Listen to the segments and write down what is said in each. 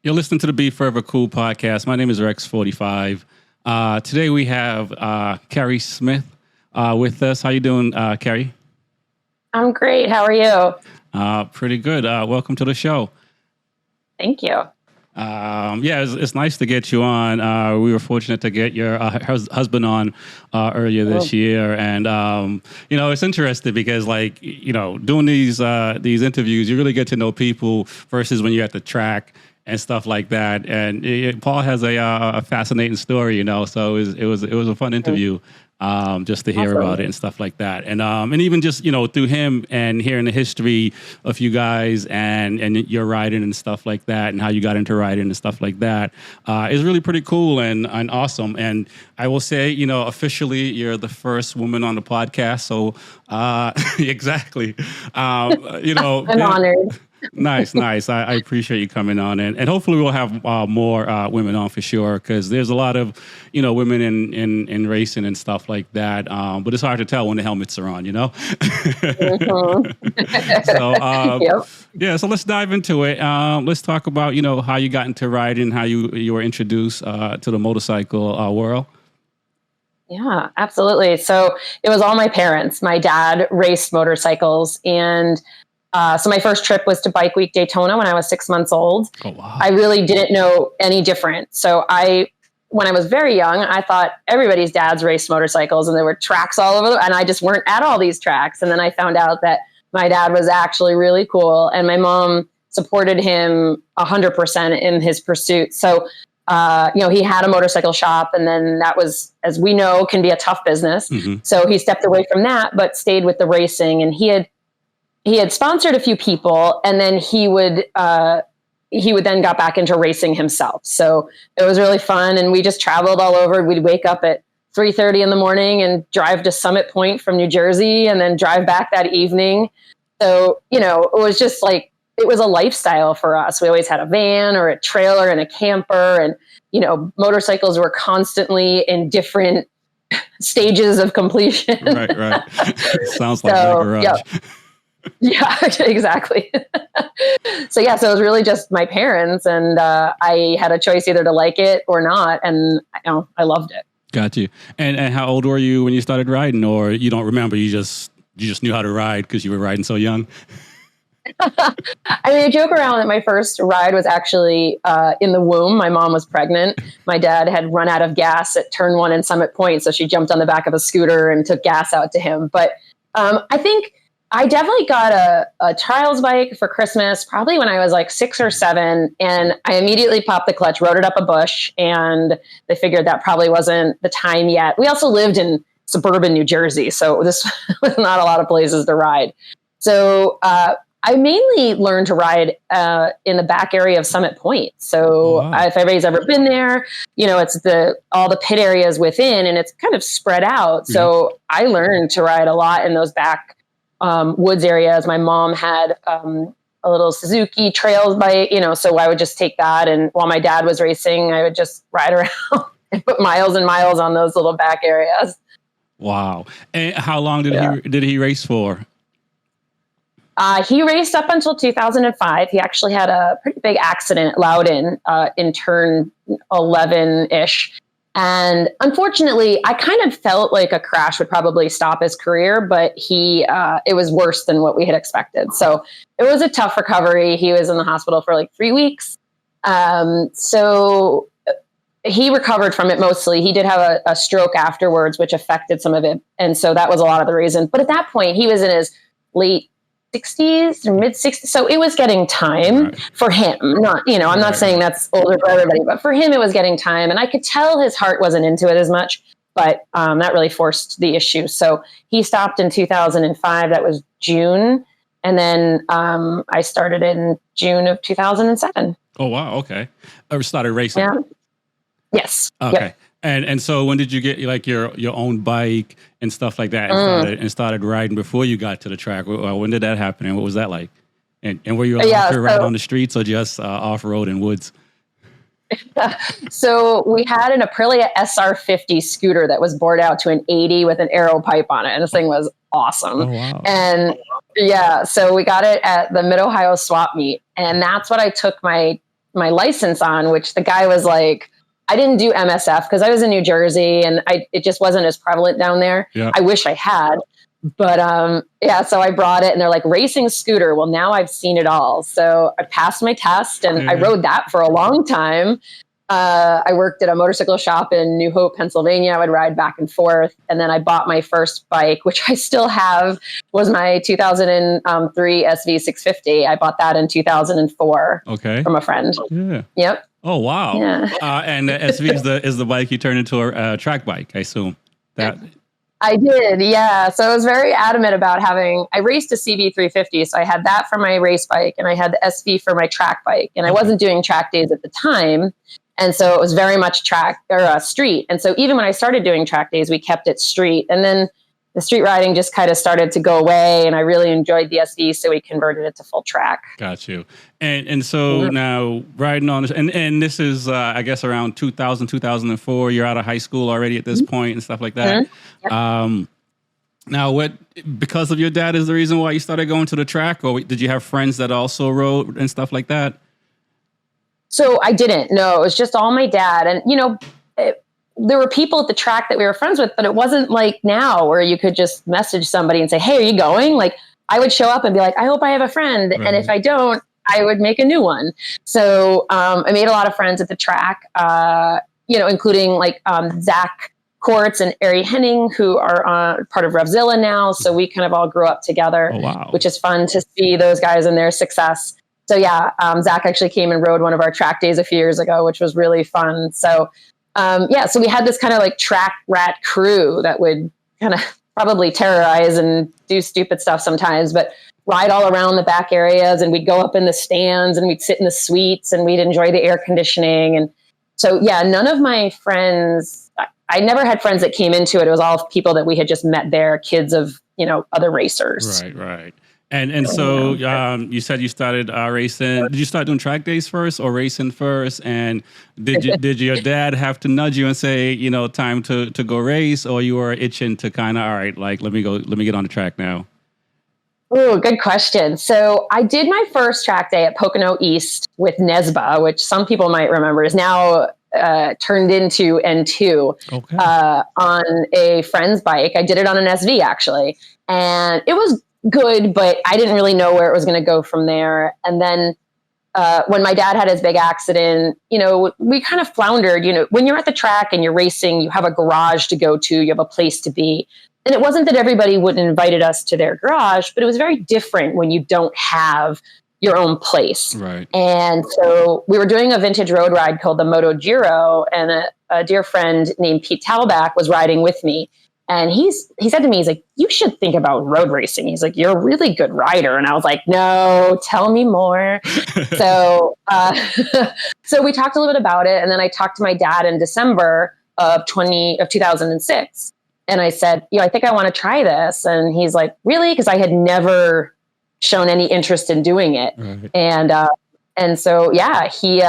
You're listening to the B4evaKool podcast. My name is Fortyfive. Today we have Kerry Smith with us. How you doing, Kerry? I'm great. How are you? Pretty good. Welcome to the show. Thank you. It's nice to get you on. We were fortunate to get your husband on earlier this year, and it's interesting because, doing these interviews, you really get to know people versus when you're at the track and stuff like that. And Paul has a fascinating story, so it was a fun interview. Just to hear about it and stuff like that. And even just, through him and hearing the history of you guys and your riding and stuff like that and how you got into riding and stuff like that is really pretty cool and awesome. And I will say, officially you're the first woman on the podcast. So exactly. I'm honored. Nice. I appreciate you coming on, and hopefully we'll have more women on for sure, because there's a lot of women in racing and stuff like that. But it's hard to tell when the helmets are on, Yep. So let's dive into it. Let's talk about how you got into riding, how you were introduced to the motorcycle world. Yeah, absolutely. So it was all my parents. My dad raced motorcycles, and so my first trip was to Bike Week Daytona when I was 6 months old. Oh, wow. I really didn't know any different. So when I was very young, I thought everybody's dads raced motorcycles and there were tracks all over, and I just weren't at all these tracks. And then I found out that my dad was actually really cool, and my mom supported him 100% in his pursuit. So, he had a motorcycle shop, and then that was, as we know, can be a tough business. Mm-hmm. So he stepped away from that, but stayed with the racing, and he had sponsored a few people, and then he would then got back into racing himself. So it was really fun. And we just traveled all over. We'd wake up at 3:30 in the morning and drive to Summit Point from New Jersey, and then drive back that evening. So, it was just it was a lifestyle for us. We always had a van or a trailer and a camper, and, motorcycles were constantly in different stages of completion. Right. Sounds like my garage. Yep. Yeah, exactly. So it was really just my parents, and I had a choice either to like it or not, and I loved it. Got you. And how old were you when you started riding, or you don't remember? You just knew how to ride because you were riding so young. I joke around that my first ride was actually in the womb. My mom was pregnant. My dad had run out of gas at turn 1 in Summit Point, so she jumped on the back of a scooter and took gas out to him. But I think I definitely got a trials bike for Christmas, probably when I was 6 or 7, and I immediately popped the clutch, rode it up a bush, and they figured that probably wasn't the time yet. We also lived in suburban New Jersey, so this was not a lot of places to ride. So I mainly learned to ride in the back area of Summit Point. So if everybody's ever been there, it's all the pit areas within, and it's kind of spread out. So I learned to ride a lot in those back woods areas. My mom had a little Suzuki Trails bike, so I would just take that, and while my dad was racing, I would just ride around and put miles and miles on those little back areas. Wow. And how long did he race for? He raced up until 2005. He actually had a pretty big accident at Loudon in turn 11-ish. And unfortunately, I kind of felt like a crash would probably stop his career, but it was worse than what we had expected. So it was a tough recovery. He was in the hospital for 3 weeks. So he recovered from it mostly. He did have a stroke afterwards, which affected some of it. And so that was a lot of the reason. But at that point, he was in his late 60s or mid 60s. So it was getting time for him. Not, I'm not saying that's older for everybody, but for him, it was getting time. And I could tell his heart wasn't into it as much, but that really forced the issue. So he stopped in 2005. That was June. And then I started in June of 2007. Oh, wow. Okay. I started racing. Yeah. Yes. Okay. Yep. And so when did you get your own bike and stuff like that and started riding before you got to the track? When did that happen, and what was that like? And were you allowed to ride on the streets or just off-road in woods? So we had an Aprilia SR50 scooter that was bored out to an 80 with an aero pipe on it. And this thing was awesome. Oh, wow. And so we got it at the Mid-Ohio swap meet. And that's what I took my my license on, which the guy was like, I didn't do MSF because I was in New Jersey and it just wasn't as prevalent down there. Yeah. I wish I had. But so I brought it and they're like, racing scooter. Well, now I've seen it all. So I passed my test and I rode that for a long time. I worked at a motorcycle shop in New Hope, Pennsylvania. I would ride back and forth. And then I bought my first bike, which I still have, was my 2003 SV650. I bought that in 2004 from a friend. Yeah. Yep. Oh, wow. Yeah. And the SV is the bike you turned into a track bike, I assume. That. I did, yeah. So I was very adamant about I raced a CB350, so I had that for my race bike, and I had the SV for my track bike, and I wasn't doing track days at the time, and so it was very much track or street. And so even when I started doing track days, we kept it street, and then the street riding just kind of started to go away, and I really enjoyed the SV, so we converted it to full track. Got you. And so now riding on this, and this is, I guess, around 2000, 2004, you're out of high school already at this point and stuff like that. Yep. Now, because of your dad is the reason why you started going to the track, or did you have friends that also rode and stuff like that? So I didn't. No, it was just all my dad. And, there were people at the track that we were friends with, but it wasn't like now where you could just message somebody and say, hey, are you going? Like, I would show up and be like, I hope I have a friend. Right. And if I don't, I would make a new one. So I made a lot of friends at the track, including like Zach Kortz and Ari Henning, who are part of Revzilla now. So we kind of all grew up together, which is fun to see those guys and their success. So yeah, Zach actually came and rode one of our track days a few years ago, which was really fun. So so we had this kind of like track rat crew that would kind of probably terrorize and do stupid stuff sometimes, but ride all around the back areas, and we'd go up in the stands and we'd sit in the suites and we'd enjoy the air conditioning. And so, yeah, none of my friends, I never had friends that came into it. It was all people that we had just met there, kids of, other racers. Right. And so you said you started racing. Did you start doing track days first or racing first? And did your dad have to nudge you and say, time to go race, or you were itching to kind of, all right, like, let me get on the track now? Oh, good question. So I did my first track day at Pocono East with Nesba, which some people might remember is now turned into N2 on a friend's bike. I did it on an SV actually, and it was good, but I didn't really know where it was going to go from there. And then when my dad had his big accident, we kind of floundered. When you're at the track and you're racing, you have a garage to go to, you have a place to be. And it wasn't that everybody would have invited us to their garage, but it was very different when you don't have your own place. Right. And so we were doing a vintage road ride called the Moto Giro, and a dear friend named Pete Talbach was riding with me. And he said to me, he's like, you should think about road racing. He's like, you're a really good rider. And I was like, no, tell me more. So we talked a little bit about it. And then I talked to my dad in December of 2006. And I said, I think I want to try this. And he's like, really? Because I had never shown any interest in doing it. Right. And so, yeah, he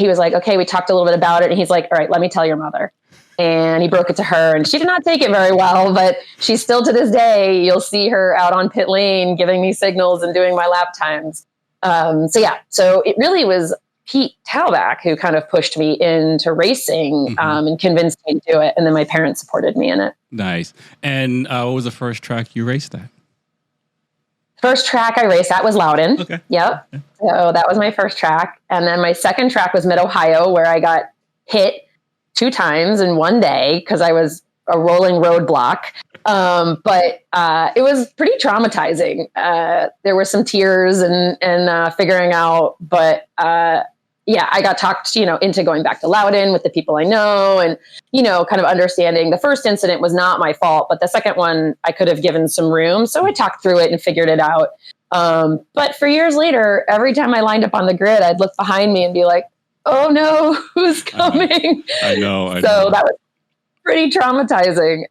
was like, okay, we talked a little bit about it. And he's like, all right, let me tell your mother. And he broke it to her, and she did not take it very well, but she's still, to this day, you'll see her out on pit lane giving me signals and doing my lap times. So it really was Pete Talbach who kind of pushed me into racing and convinced me to do it. And then my parents supported me in it. Nice. And what was the first track you raced at? First track I raced at was Loudon. Okay. Yep. Okay. So that was my first track. And then my second track was Mid-Ohio, where I got hit 2 times in one day because I was a rolling roadblock. But it was pretty traumatizing. There were some tears and figuring out, but I got talked, into going back to Loudon with the people I know and, kind of understanding the first incident was not my fault, but the second one I could have given some room. So I talked through it and figured it out. But for years later, every time I lined up on the grid, I'd look behind me and be like, oh no, who's coming? I know. So that was pretty traumatizing.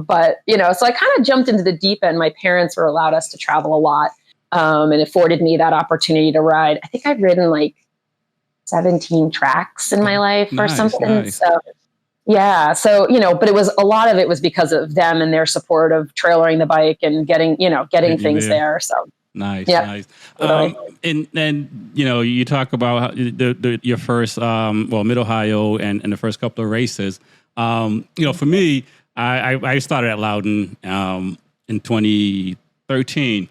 But so I kind of jumped into the deep end. My parents were allowed us to travel a lot and afforded me that opportunity to ride. I think I've ridden like 17 tracks in my life or something. Nice. So yeah. So, but a lot of it was because of them and their support of trailering the bike and getting things there. So Nice, Yeah. nice. Totally. And you talk about how your first mid Ohio and the first couple of races. For me, I started at Loudon in 2013.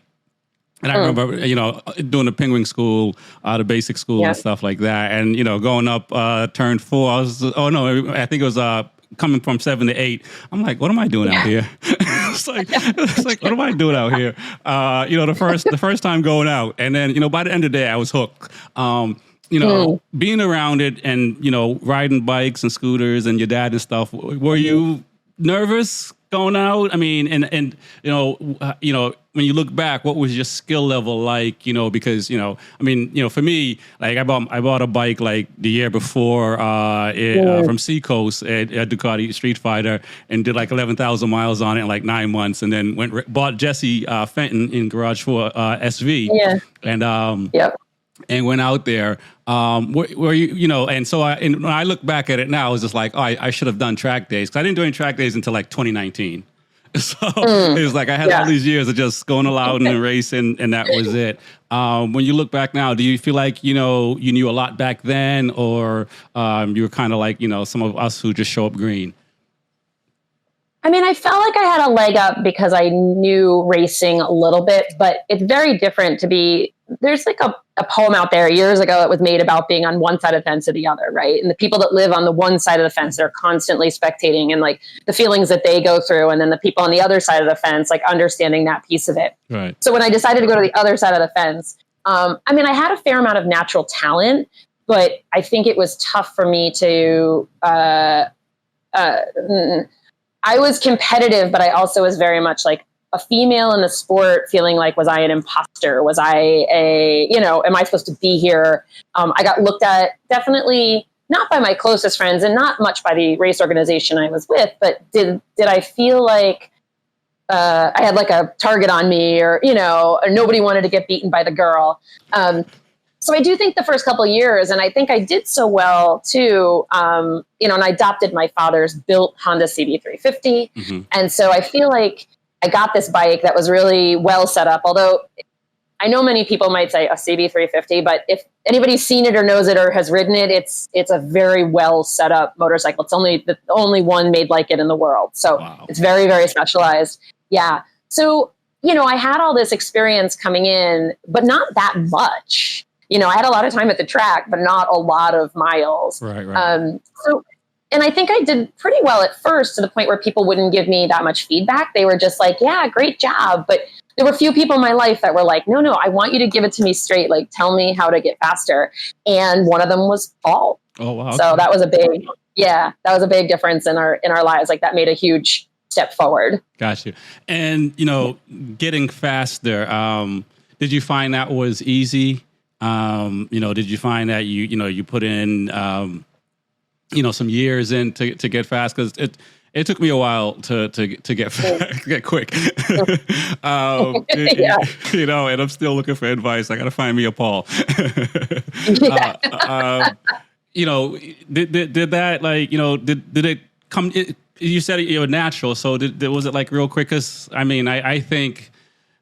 And I remember, doing the penguin school, the basic school and stuff like that. And, going up turn 4, I think it was coming from 7 to 8. I'm like, what am I doing out here? it's like, what am I doing out here? The first time going out. And then, by the end of the day, I was hooked. Being around it and, riding bikes and scooters and your dad and stuff, were you nervous going out? I mean, and when you look back, what was your skill level like? Because for me, like I bought a bike like the year before from Seacoast at Ducati Street Fighter and did like 11,000 miles on it in like 9 months, and then bought Jesse Fenton in Garage 4 SV, and went out there. Where and so when I look back at it now, I was just like, oh, I should have done track days, because I didn't do any track days until like 2019. So it was like I had all these years of just going to Loudon and racing, and that was it. When you look back now, do you feel like you knew a lot back then, or you were kind of like some of us who just show up green? I mean, I felt like I had a leg up because I knew racing a little bit, but it's very different to be. There's like a poem out there years ago that was made about being on one side of the fence or the other, right? And the people that live on the one side of the fence, they're constantly spectating and like the feelings that they go through. And then the people on the other side of the fence, like understanding that piece of it. Right. So when I decided to go to the other side of the fence, I had a fair amount of natural talent, but I think it was tough for me to, I was competitive, but I also was very much like a female in the sport, feeling like, was I an imposter? Was I am I supposed to be here? I got looked at definitely not by my closest friends and not much by the race organization I was with, but did I feel like I had like a target on me, or nobody wanted to get beaten by the girl. So I do think the first couple of years, and I think I did so well too, and I adopted my father's built Honda CB350. Mm-hmm. And so I feel like I got this bike that was really well set up, although I know many people might say a CB350, but if anybody's seen it or knows it or has ridden it, it's a very well set up motorcycle. It's the only one made like it in the world. So It's very, very specialized. Yeah. So, I had all this experience coming in, but not that much. I had a lot of time at the track, but not a lot of miles. Right. And I think I did pretty well at first, to the point where people wouldn't give me that much feedback. They were just like, yeah, great job. But there were a few people in my life that were like, no, I want you to give it to me straight. Like, tell me how to get faster. And one of them was Paul. Oh, wow. So that was a big difference in our lives. Like, that made a huge step forward. Gotcha. And, getting faster, did you find that was easy? Did you find that you put in, some years in to get fast? Because it took me a while to get quick. And I'm still looking for advice. I got to find me a Paul. Did that, like, did it come? You said you're natural, so was it like real quick? Because I think.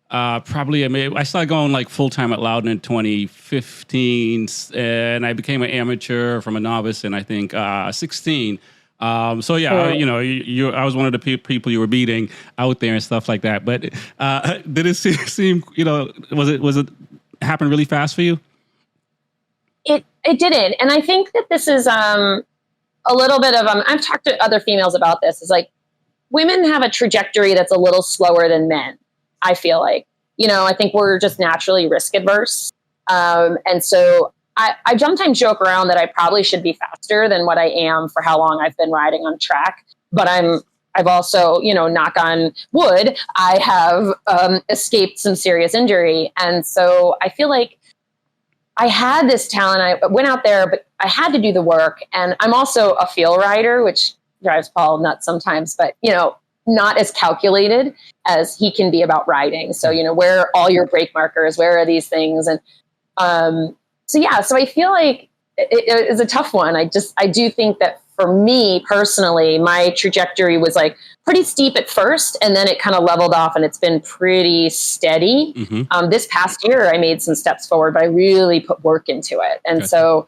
Probably, I started going like full time at Loudon in 2015, and I became an amateur from a novice in I think 16. I was one of the people you were beating out there and stuff like that. But did it seem was it happen really fast for you? It didn't, and I think that this is a little bit of I've talked to other females about this. It's like women have a trajectory that's a little slower than men. I feel like, I think we're just naturally risk adverse. And so I sometimes joke around that I probably should be faster than what I am for how long I've been riding on track. But I've also, knock on wood, I have escaped some serious injury. And so I feel like I had this talent. I went out there, but I had to do the work. And I'm also a feel rider, which drives Paul nuts sometimes, but, not as calculated as he can be about riding. So, where are all your brake markers? Where are these things? And so I feel like it is a tough one. I do think that for me personally, my trajectory was like pretty steep at first, and then it kind of leveled off, and it's been pretty steady. This past year, I made some steps forward, but I really put work into it. And so,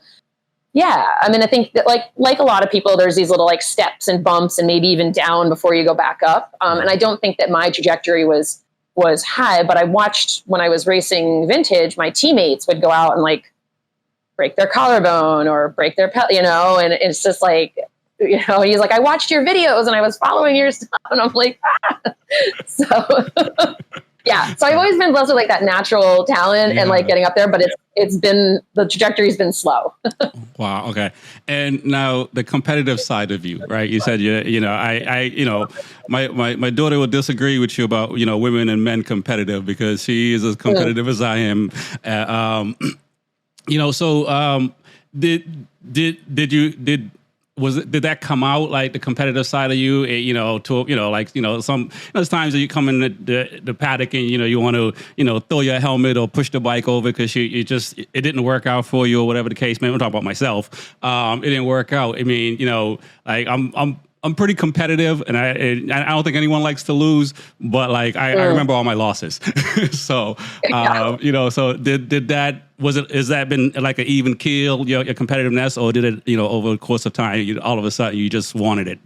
yeah, I mean, I think that like a lot of people, there's these little like steps and bumps and maybe even down before you go back up. And I don't think that my trajectory was high, but I watched when I was racing vintage, my teammates would go out and like break their collarbone or break their and it's just like, he's like, I watched your videos and I was following your stuff, and I'm like, so yeah. So I've always been blessed with like that natural talent and like getting up there, but it's been, the trajectory's been slow. Wow. Okay. And now the competitive side of you, right? You said, my daughter will disagree with you about, women and men competitive, because she is as competitive as I am. Did that come out, like the competitive side of you, there's times that you come in the paddock and, you want to, throw your helmet or push the bike over because it didn't work out for you or whatever the case, man. I'm talking about myself. It didn't work out. I mean, like I'm pretty competitive, and I don't think anyone likes to lose, but like I remember all my losses. So, so did that, has that been like an even keel, your competitiveness, or did it, over the course of time, all of a sudden you just wanted it?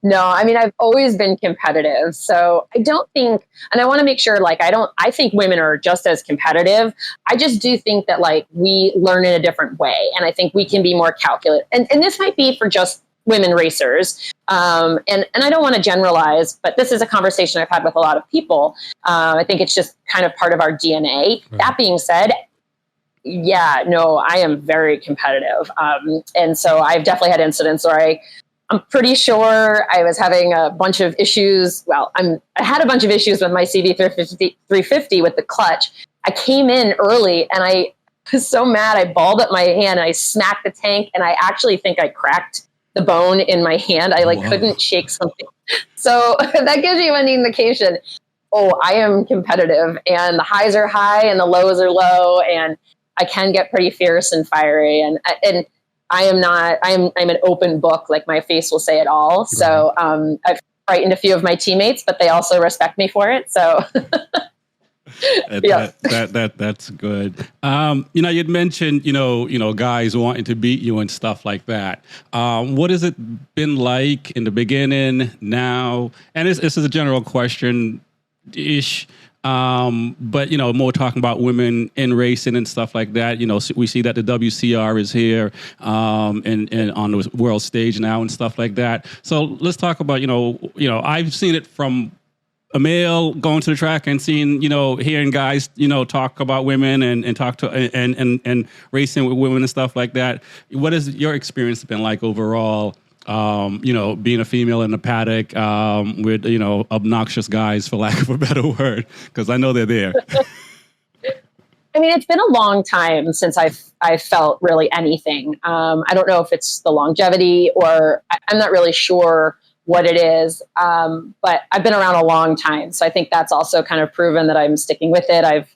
No, I mean, I've always been competitive. So I don't think, and I want to make sure, like, I think women are just as competitive. I just do think that like we learn in a different way. And I think we can be more calculated. And this might be for just women racers. And I don't want to generalize, but this is a conversation I've had with a lot of people. I think it's just kind of part of our DNA. Right. That being said, I am very competitive. And so I've definitely had incidents where I'm pretty sure I was having a bunch of issues. Well, I had a bunch of issues with my CB350 with the clutch. I came in early and I was so mad. I balled up my hand and I smacked the tank, and I actually think I cracked the bone in my hand. I couldn't shake something. So that gives you an indication. Oh, I am competitive, and the highs are high and the lows are low, and I can get pretty fierce and fiery. And I'm an open book. Like my face will say it all. Right. So I've frightened a few of my teammates, but they also respect me for it. So that's good. You'd mentioned, guys wanting to beat you and stuff like that. What has it been like in the beginning now? And this is a general question ish. But, more talking about women in racing and stuff like that. We see that the WCR is here, and on the world stage now and stuff like that. So let's talk about, I've seen it from a male going to the track and seeing, hearing guys, talk about women and talk to and racing with women and stuff like that. What has your experience been like overall? Being a female in the paddock with, obnoxious guys, for lack of a better word, because I know they're there. I mean, it's been a long time since I've felt really anything. I don't know if it's the longevity or I'm not really sure what it is. But I've been around a long time. So I think that's also kind of proven that I'm sticking with it. I've,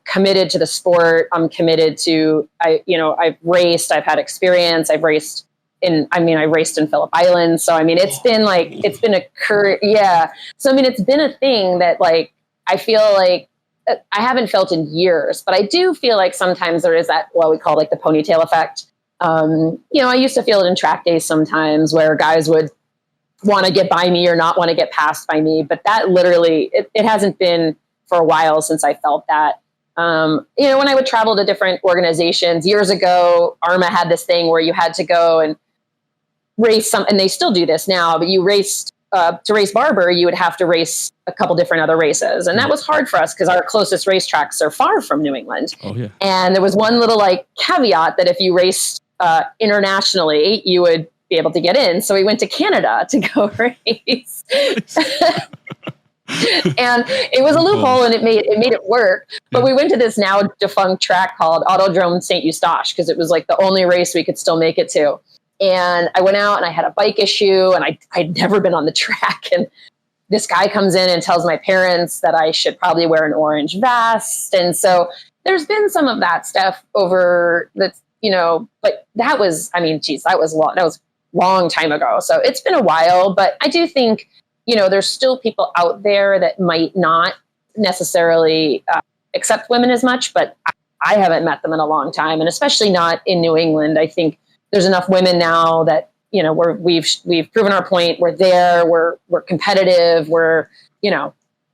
committed to the sport. I'm committed to, I've raced, I've had experience. I raced in Phillip Island. So, I mean, it's been a career. Yeah. So, I mean, it's been a thing that like, I feel like I haven't felt in years, but I do feel like sometimes there is that, what we call like the ponytail effect. I used to feel it in track days sometimes where guys would want to get by me or not want to get passed by me. But that literally, it hasn't been for a while since I felt that. When I would travel to different organizations years ago, ARMA had this thing where you had to go and race and they still do this now, but you raced, to race Barber, you would have to race a couple different other races. And that was hard for us because our closest racetracks are far from New England. Oh, yeah. And there was one little like caveat that if you raced internationally, you would be able to get in. So we went to Canada to go race. And it was a loophole and it made it work. But we went to this now defunct track called Autodrome St. Eustache because it was like the only race we could still make it to. And I went out and I had a bike issue and I'd never been on the track. And this guy comes in and tells my parents that I should probably wear an orange vest. And so there's been some of that stuff over that's, but that was, I mean, geez, that was long time ago. So it's been a while, but I do think, there's still people out there that might not necessarily accept women as much, but I haven't met them in a long time, and especially not in New England. I think there's enough women now that, we've proven our point. We're there. We're competitive. We're,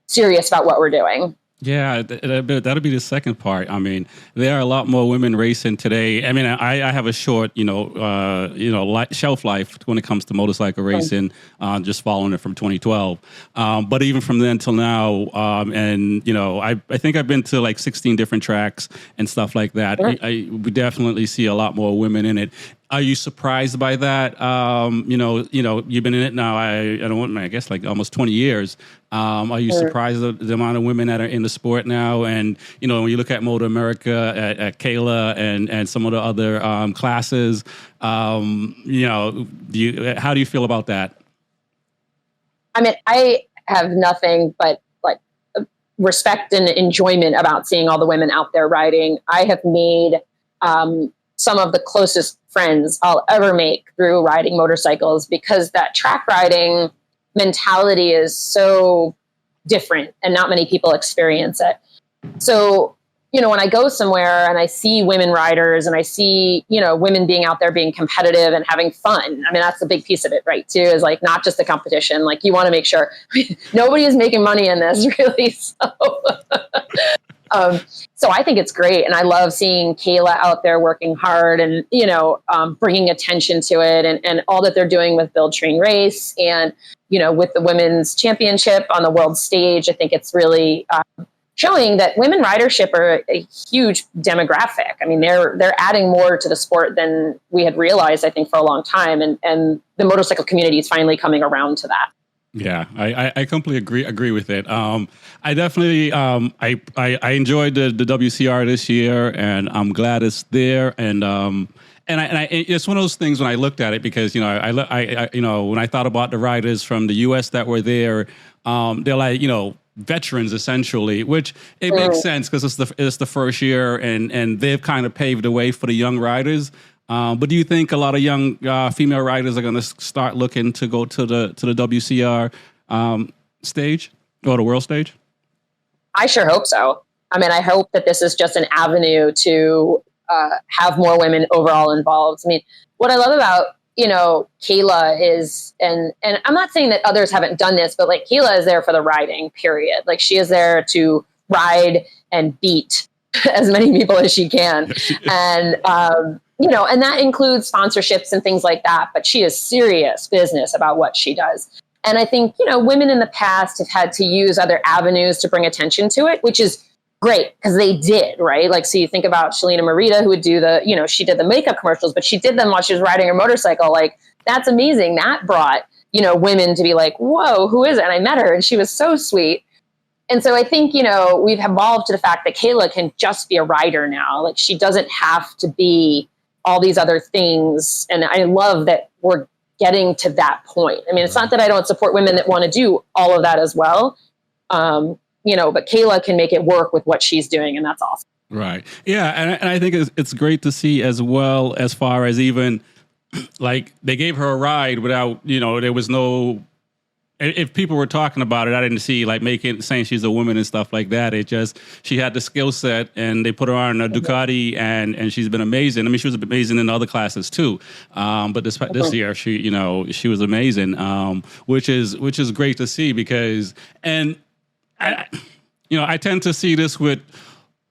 serious about what we're doing. Yeah, that'll be the second part. I mean, there are a lot more women racing today. I mean, I have a short, shelf life when it comes to motorcycle racing, just following it from 2012. But even from then till now, I think I've been to like 16 different tracks and stuff like that. We definitely see a lot more women in it. Are you surprised by that? You've been in it now, I guess like almost 20 years. Are you surprised at the amount of women that are in the sport now? And, when you look at Motor America, at Kayla and some of the other classes, how do you feel about that? I mean, I have nothing but respect and enjoyment about seeing all the women out there riding. I have made some of the closest friends I'll ever make through riding motorcycles, because that track riding mentality is so different and not many people experience it. So, when I go somewhere and I see women riders and I see, women being out there being competitive and having fun. I mean, that's a big piece of it, right? Too, is like not just the competition. Like you want to make sure nobody is making money in this, really. So I think it's great. And I love seeing Kayla out there working hard and, bringing attention to it and all that they're doing with Build Train Race and, with the women's championship on the world stage. I think it's really showing that women ridership are a huge demographic. I mean, they're adding more to the sport than we had realized, I think, for a long time. And the motorcycle community is finally coming around to that. Yeah, I completely agree with it. I definitely I enjoyed the WCR this year, and I'm glad it's there. And it's one of those things when I looked at it, because I when I thought about the riders from the U.S. that were there, they're like veterans essentially, which it makes sense because it's the first year, and they've kind of paved the way for the young riders. But do you think a lot of young female riders are going to start looking to go to the WCR stage or the world stage? I sure hope so. I mean, I hope that this is just an avenue to have more women overall involved. I mean, what I love about, Kayla is, and I'm not saying that others haven't done this, but like Kayla is there for the riding, period. Like she is there to ride and beat as many people as she can. And, and that includes sponsorships and things like that. But she is serious business about what she does. And I think, women in the past have had to use other avenues to bring attention to it, which is great because they did, right? Like, so you think about Shalina Marita, who would do she did the makeup commercials, but she did them while she was riding her motorcycle. Like, that's amazing. That brought, women to be like, whoa, who is it? And I met her and she was so sweet. And so I think, we've evolved to the fact that Kayla can just be a rider now. Like, she doesn't have to be all these other things. And I love that we're getting to that point. I mean, it's not that I don't support women that want to do all of that as well. But Kayla can make it work with what she's doing, and that's awesome. Right. Yeah. And I think it's great to see as well, as far as even like they gave her a ride without, there was no, if people were talking about it, I didn't see like saying she's a woman and stuff like that. It just, she had the skill set and they put her on a Ducati and she's been amazing. I mean, she was amazing in other classes too. But this year, she was amazing, which is great to see because, and I tend to see this with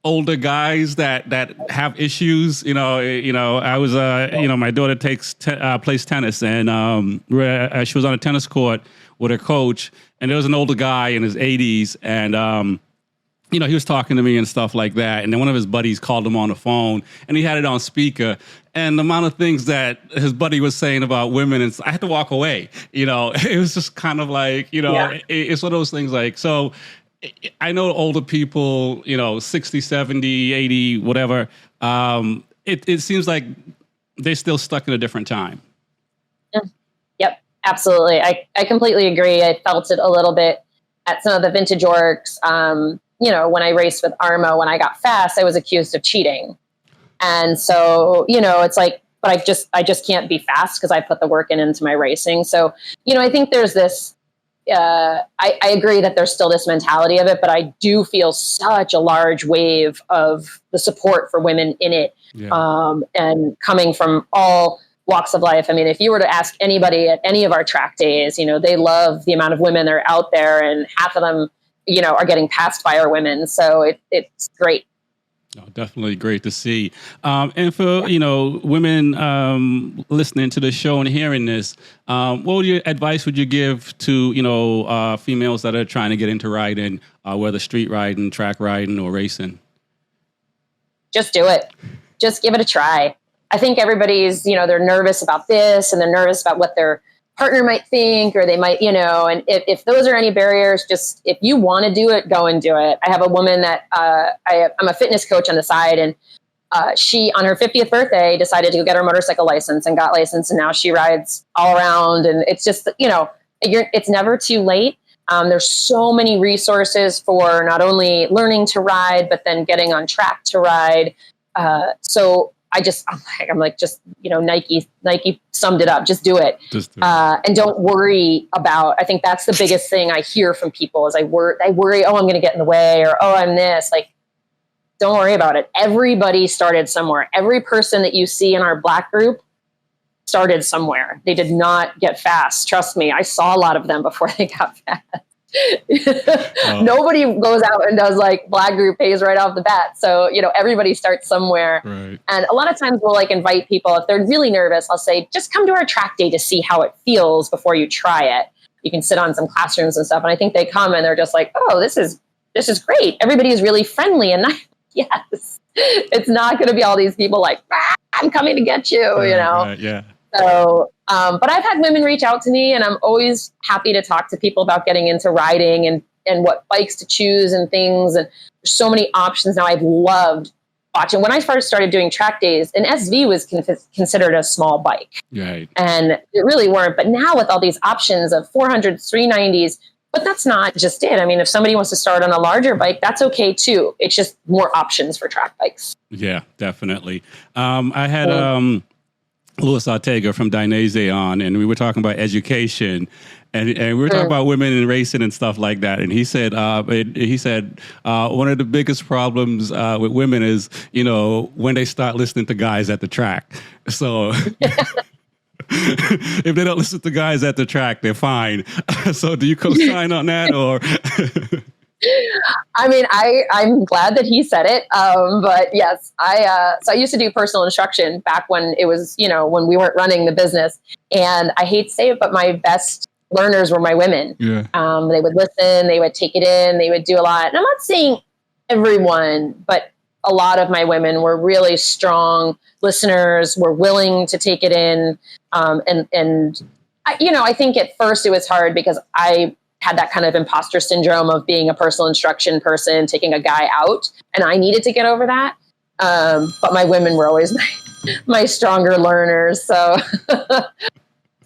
older guys that have issues. I was my daughter plays tennis, and she was on a tennis court with her coach, and there was an older guy in his 80s, and he was talking to me and stuff like that, and then one of his buddies called him on the phone, and he had it on speaker, and the amount of things that his buddy was saying about women, and I had to walk away. It was just kind of like, it's one of those things like, so I know older people, 60, 70, 80, whatever, it seems like they're still stuck in a different time. Yep, absolutely. I completely agree. I felt it a little bit at some of the vintage orcs. when I raced with Armo, when I got fast, I was accused of cheating. And so, it's like, but I just can't be fast because I put the work into my racing. So, I think there's this, I agree that there's still this mentality of it, but I do feel such a large wave of the support for women in it. Yeah. And coming from all walks of life. I mean, if you were to ask anybody at any of our track days, they love the amount of women that are out there, and half of them, are getting passed by our women. So it's great. Oh, definitely great to see. And for, women listening to the show and hearing this, what advice would you give to, females that are trying to get into riding, whether street riding, track riding, or racing? Just do it. Just give it a try. I think everybody's, they're nervous about this, and they're nervous about what their partner might think, or they might, and if those are any barriers, just, if you want to do it, go and do it. I have a woman that I'm a fitness coach on the side, and she, on her 50th birthday, decided to go get her motorcycle license and got licensed. And now she rides all around. And it's just, it's never too late. There's so many resources for not only learning to ride, but then getting on track to ride. So I'm like, Nike summed it up. Just do it. And don't worry about, I think that's the biggest thing I hear from people is I worry, oh, I'm going to get in the way, or, oh, I'm this. Like, don't worry about it. Everybody started somewhere. Every person that you see in our Black group started somewhere. They did not get fast. Trust me. I saw a lot of them before they got fast. Nobody goes out and does like Black group pays right off the bat. So, everybody starts somewhere. Right. And a lot of times we'll invite people, if they're really nervous, I'll say, just come to our track day to see how it feels before you try it. You can sit on some classrooms and stuff. And I think they come and they're just like, oh, this is great. Everybody is really friendly. And yes, it's not going to be all these people like, I'm coming to get you, Right, yeah. So, but I've had women reach out to me, and I'm always happy to talk to people about getting into riding and what bikes to choose and things. And there's so many options now. I've loved watching. When I first started doing track days, an SV was considered a small bike. Right. And it really weren't. But now with all these options of 400s, 390s, but that's not just it. I mean, if somebody wants to start on a larger bike, that's okay too. It's just more options for track bikes. Yeah, definitely. I had Louis Ortega from Dainese on, and we were talking about education, and we were talking about women in racing and stuff like that. And he said, one of the biggest problems with women is, when they start listening to guys at the track. So if they don't listen to guys at the track, they're fine. So do you co-sign on that, or? I mean, I'm glad that he said it. But yes, so I used to do personal instruction back when it was, when we weren't running the business, and I hate to say it, but my best learners were my women. Yeah. They would listen, they would take it in, they would do a lot. And I'm not saying everyone, but a lot of my women were really strong listeners, were willing to take it in. And I think at first it was hard because I had that kind of imposter syndrome of being a personal instruction person, taking a guy out, and I needed to get over that. But my women were always my stronger learners. So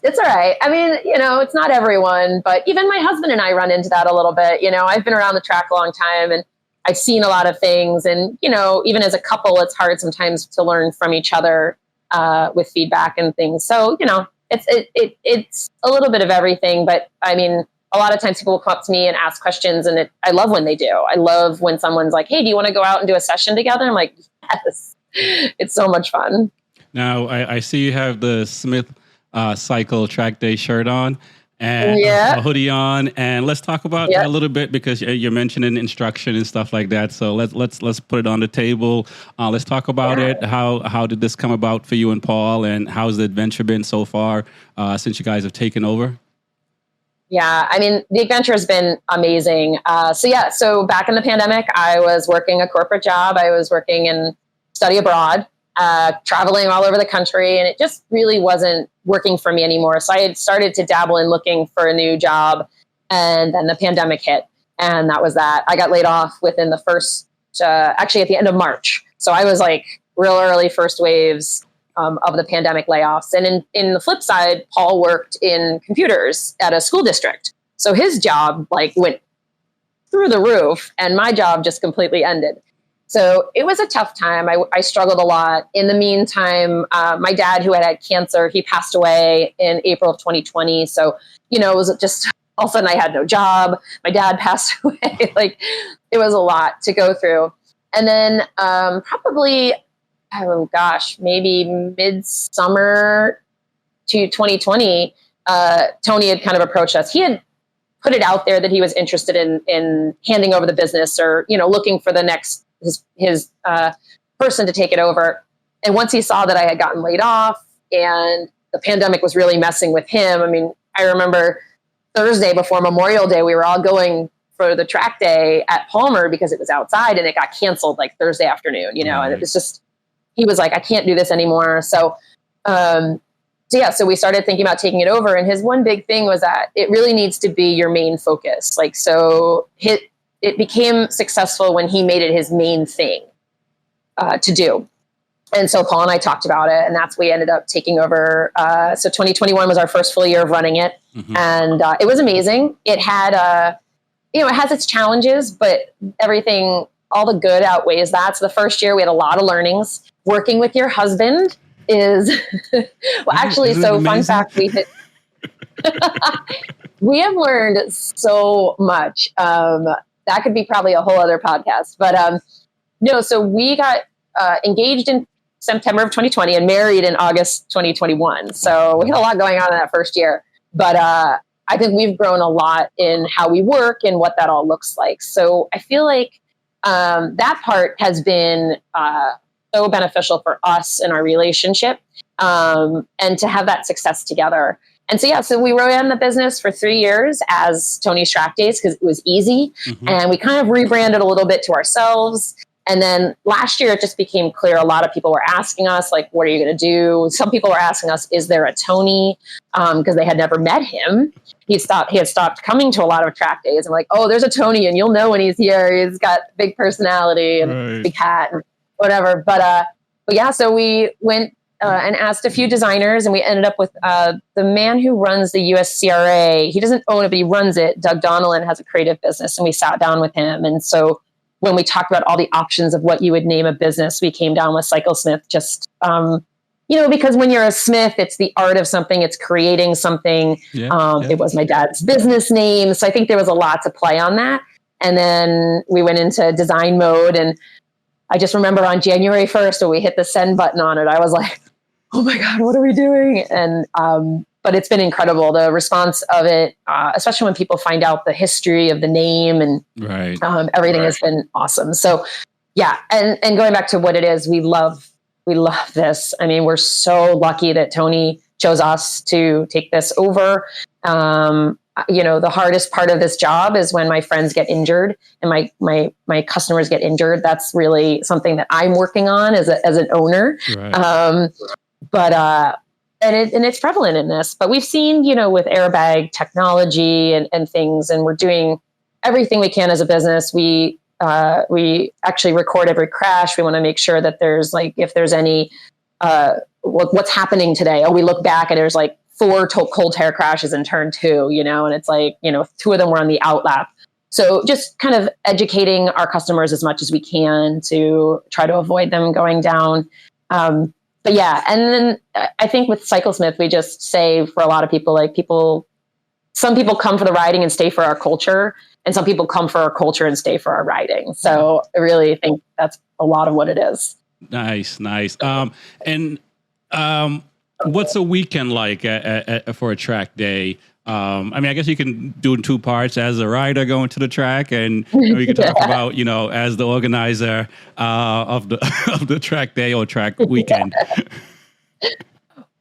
it's all right. I mean, it's not everyone, but even my husband and I run into that a little bit. I've been around the track a long time, and I've seen a lot of things. And, even as a couple, it's hard sometimes to learn from each other with feedback and things. So, it's a little bit of everything. But I mean, a lot of times people will come up to me and ask questions, and I love when they do. I love when someone's like, hey, do you want to go out and do a session together? I'm like, yes, it's so much fun. Now, I see you have the Smith Cycle Track Day shirt on and a hoodie on. And let's talk about that a little bit, because you're mentioning instruction and stuff like that. So let's put it on the table. Let's talk about it. How did this come about for you and Paul, and how's the adventure been so far since you guys have taken over? Yeah, I mean, the adventure has been amazing. So back in the pandemic, I was working a corporate job. I was working in study abroad, traveling all over the country, and it just really wasn't working for me anymore. So I had started to dabble in looking for a new job, and then the pandemic hit, and that was that. I got laid off within the first, actually at the end of March. So I was like real early first waves of the pandemic layoffs. And in the flip side, Paul worked in computers at a school district. So his job went through the roof, and my job just completely ended. So it was a tough time. I struggled a lot. In the meantime, my dad, who had cancer, he passed away in April of 2020. So, it was just all of a sudden I had no job. My dad passed away. Like, it was a lot to go through. And then probably, maybe midsummer to 2020, Tony had kind of approached us. He had put it out there that he was interested in handing over the business, or, looking for the next his person to take it over. And once he saw that I had gotten laid off and the pandemic was really messing with him, I mean, I remember Thursday before Memorial Day, we were all going for the track day at Palmer because it was outside, and it got canceled like Thursday afternoon, and it was just, he was like, I can't do this anymore. So we started thinking about taking it over. And his one big thing was that it really needs to be your main focus. Like, so it became successful when he made it his main thing to do. And so Paul and I talked about it, and that's, we ended up taking over. So 2021 was our first full year of running it. Mm-hmm. And it was amazing. It had, it has its challenges, but everything, all the good outweighs that. So the first year we had a lot of learnings. Working with your husband is, well, actually, so fun fact, we have learned so much. That could be probably a whole other podcast, but no, so we got engaged in September of 2020 and married in August 2021. So we had a lot going on in that first year, but I think we've grown a lot in how we work and what that all looks like. So I feel like that part has been so beneficial for us in our relationship, and to have that success together. And so we ran the business for 3 years as Tony's Track Days because it was easy. Mm-hmm. And we kind of rebranded a little bit to ourselves. And then last year, it just became clear. A lot of people were asking us, like, what are you going to do? Some people were asking us, is there a Tony? Because they had never met him. He had stopped coming to a lot of track days. I'm like, oh, there's a Tony, and you'll know when he's here. He's got big personality and big hat and whatever. But yeah, so we went and asked a few designers, and we ended up with the man who runs the USCRA. He doesn't own it, but he runs it. Doug Donnellan has a creative business, and we sat down with him. And so when we talked about all the options of what you would name a business, we came down with Cyclesmith, just, because when you're a smith, it's the art of something, it's creating something. It was my dad's business name. So I think there was a lot to play on that. And then we went into design mode, and I just remember on January 1st, when we hit the send button on it, I was like, oh my God, what are we doing? And, but it's been incredible, the response of it, especially when people find out the history of the name and everything has been awesome. So yeah. And going back to what it is, we love this. I mean, we're so lucky that Tony chose us to take this over. The hardest part of this job is when my friends get injured and my customers get injured. That's really something that I'm working on as an owner. Right. And it's prevalent in this, but we've seen, with airbag technology and things, and we're doing everything we can as a business. We actually record every crash. We want to make sure that there's if there's any, what's happening today. We look back and there's 4 cold tire crashes in turn 2, and it's 2 of them were on the out lap. So just kind of educating our customers as much as we can to try to avoid them going down. But yeah, and then I think with Cyclesmith, we just say for a lot of people, some people come for the riding and stay for our culture, and some people come for our culture and stay for our riding. So I really think that's a lot of what it is. Nice. What's a weekend like for a track day? I guess you can do it in 2 parts, as a rider going to the track, and we can talk about, as the organizer of the track day or track weekend.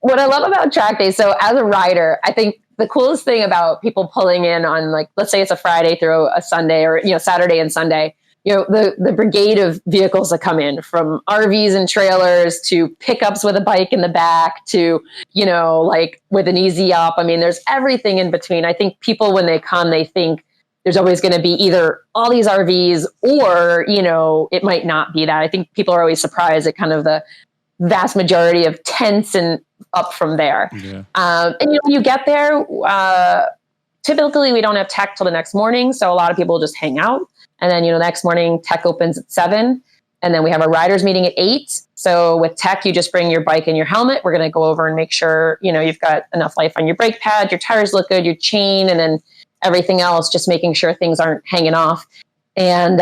What I love about track day, so as a rider, I think the coolest thing about people pulling in on, let's say it's a Friday through a Sunday, or Saturday and Sunday, the brigade of vehicles that come in, from RVs and trailers to pickups with a bike in the back to, with an easy up. I mean, there's everything in between. I think people, when they come, they think there's always going to be either all these RVs or, it might not be that. I think people are always surprised at kind of the vast majority of tents and up from there. Yeah. And when you get there, typically we don't have tech till the next morning. So a lot of people just hang out. And then, the next morning tech opens at 7. And then we have a riders meeting at 8. So with tech, you just bring your bike and your helmet. We're going to go over and make sure, you've got enough life on your brake pad, your tires look good, your chain, and then everything else, just making sure things aren't hanging off. And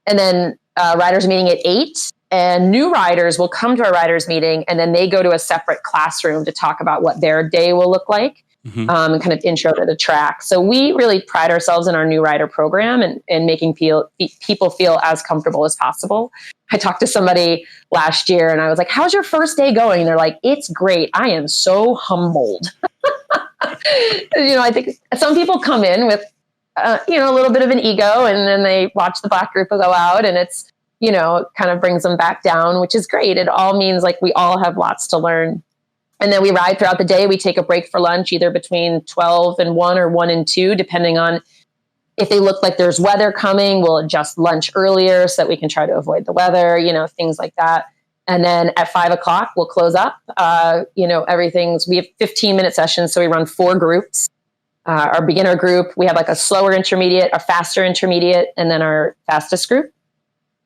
then riders meeting at 8. And new riders will come to our riders meeting, and then they go to a separate classroom to talk about what their day will look like, and kind of intro to the track. So we really pride ourselves in our new rider program and making people feel as comfortable as possible. I talked to somebody last year and I was like, how's your first day going? And they're like, it's great. I am so humbled. I think some people come in with, a little bit of an ego, and then they watch the black group go out, and it's, kind of brings them back down, which is great. It all means like we all have lots to learn. And then we ride throughout the day. We take a break for lunch, either between 12 and 1 or 1 and 2, depending on if they look like there's weather coming. We'll adjust lunch earlier so that we can try to avoid the weather, things like that. And then at 5 o'clock, we'll close up. We have 15-minute sessions. So we run 4 groups. Our beginner group, we have like a slower intermediate, a faster intermediate, and then our fastest group.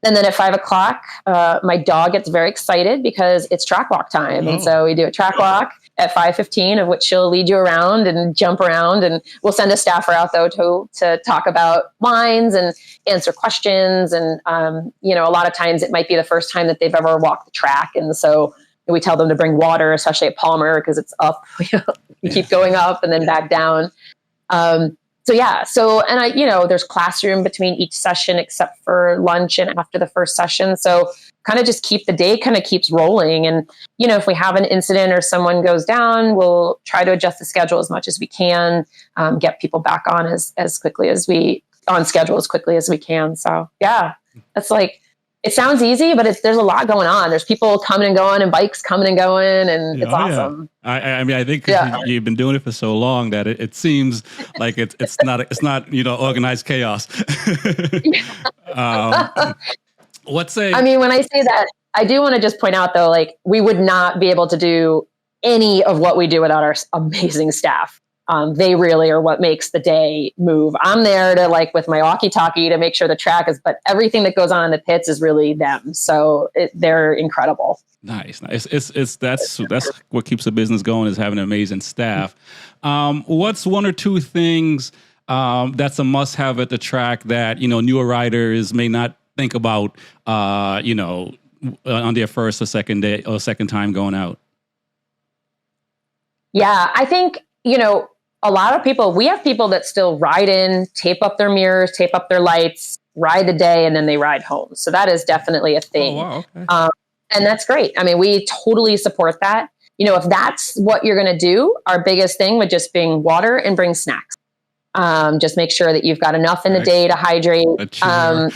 And then at 5 o'clock, my dog gets very excited because it's track walk time. And so we do a track walk at 5:15, of which she'll lead you around and jump around. And we'll send a staffer out, though, to talk about lines and answer questions. And, a lot of times it might be the first time that they've ever walked the track. And so we tell them to bring water, especially at Palmer, because it's up. You keep going up and then back down. There's classroom between each session except for lunch and after the first session. So kind of just the day kind of keeps rolling. And, if we have an incident or someone goes down, we'll try to adjust the schedule as much as we can, get people back on on schedule as quickly as we can. So yeah, that's it sounds easy, but there's a lot going on. There's people coming and going and bikes coming and going, and it's awesome. Yeah. I think you've been doing it for so long that it seems like it's not organized chaos. When I say that, I do want to just point out though, we would not be able to do any of what we do without our amazing staff. They really are what makes the day move. I'm there to with my walkie-talkie to make sure the track is, but everything that goes on in the pits is really them. So they're incredible. Nice. That's what keeps the business going, is having an amazing staff. What's one or two things that's a must-have at the track that newer riders may not think about on their first or second day or second time going out? Yeah, I think a lot of people, we have people that still ride in, tape up their mirrors, tape up their lights, ride the day, and then they ride home. So that is definitely a thing. Oh, wow. Okay. And that's great. We totally support that. If that's what you're going to do, our biggest thing would just bring water and bring snacks. Just make sure that you've got enough in the day to hydrate. A chair.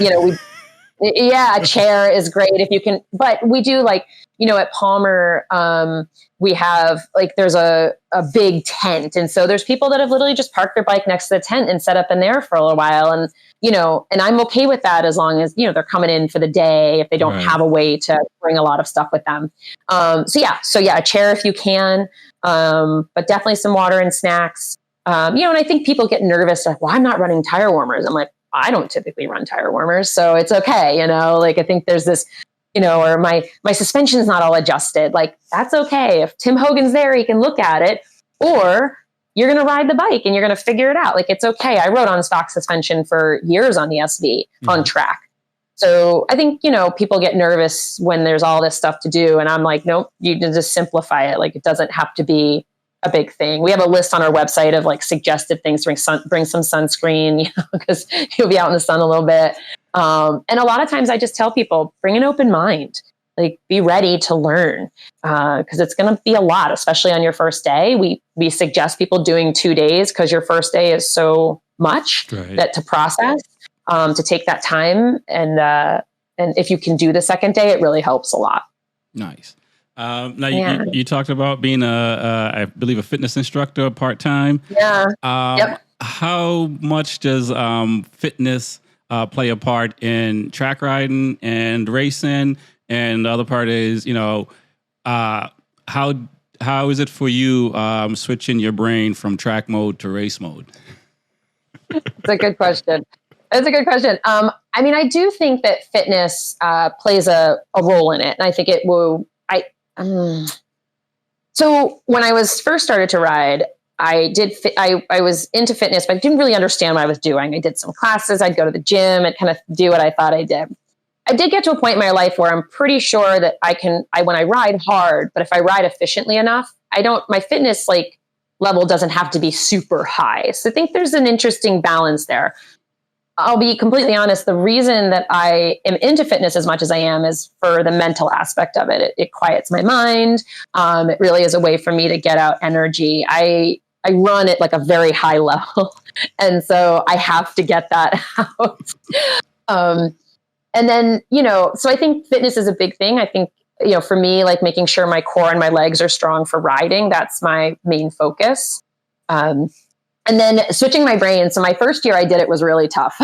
A chair is great if you can, but we do at Palmer, we have there's a big tent. And so there's people that have literally just parked their bike next to the tent and set up in there for a little while. And, and I'm okay with that as long as, they're coming in for the day, if they don't have a way to bring a lot of stuff with them. A chair if you can, but definitely some water and snacks. And I think people get nervous, I'm not running tire warmers. I'm like, I don't typically run tire warmers, so it's okay. I think there's this, or my suspension's not all adjusted. That's okay. If Tim Hogan's there, he can look at it, or you're going to ride the bike and you're going to figure it out. It's okay. I rode on stock suspension for years on the SV on track. So I think, people get nervous when there's all this stuff to do. And I'm like, nope, you can just simplify it. It doesn't have to be a big thing. We have a list on our website of suggested things to bring some sunscreen, because you'll be out in the sun a little bit. And a lot of times I just tell people, bring an open mind, be ready to learn, because it's going to be a lot, especially on your first day. We suggest people doing 2 days because your first day is so much that to process, to take that time. And if you can do the second day, it really helps a lot. Nice. Now you talked about being I believe a fitness instructor part-time. Yeah. Yep. How much does fitness play a part in track riding and racing? And the other part is, how how is it for you switching your brain from track mode to race mode? It's a good question. It's a good question. I mean, I do think that fitness plays a role in it, and I think it will. So when I was first started to ride, I was into fitness, but I didn't really understand what I was doing. I did some classes. I'd go to the gym and kind of do what I thought I did. I did get to a point in my life where I'm pretty sure that when I ride hard, but if I ride efficiently enough, my fitness level doesn't have to be super high. So I think there's an interesting balance there. I'll be completely honest. The reason that I am into fitness as much as I am is for the mental aspect of it. It quiets my mind. It really is a way for me to get out energy. I run at a very high level. And so I have to get that out. And then, so I think fitness is a big thing. I think, for me, making sure my core and my legs are strong for riding, that's my main focus. And then switching my brain. So my first year I did it was really tough.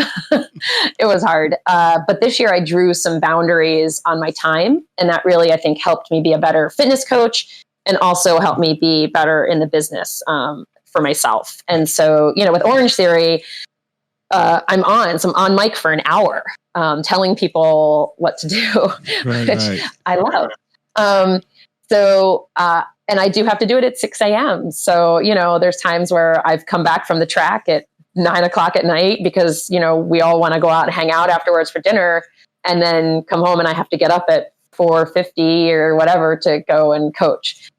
It was hard. But this year I drew some boundaries on my time. And that really, I think, helped me be a better fitness coach and also helped me be better in the business for myself. And so, with Orange Theory, I'm on mic for an hour telling people what to do, which I love. And I do have to do it at 6 a.m. So, there's times where I've come back from the track at 9 o'clock at night because, we all want to go out and hang out afterwards for dinner and then come home and I have to get up at 4:50 or whatever to go and coach.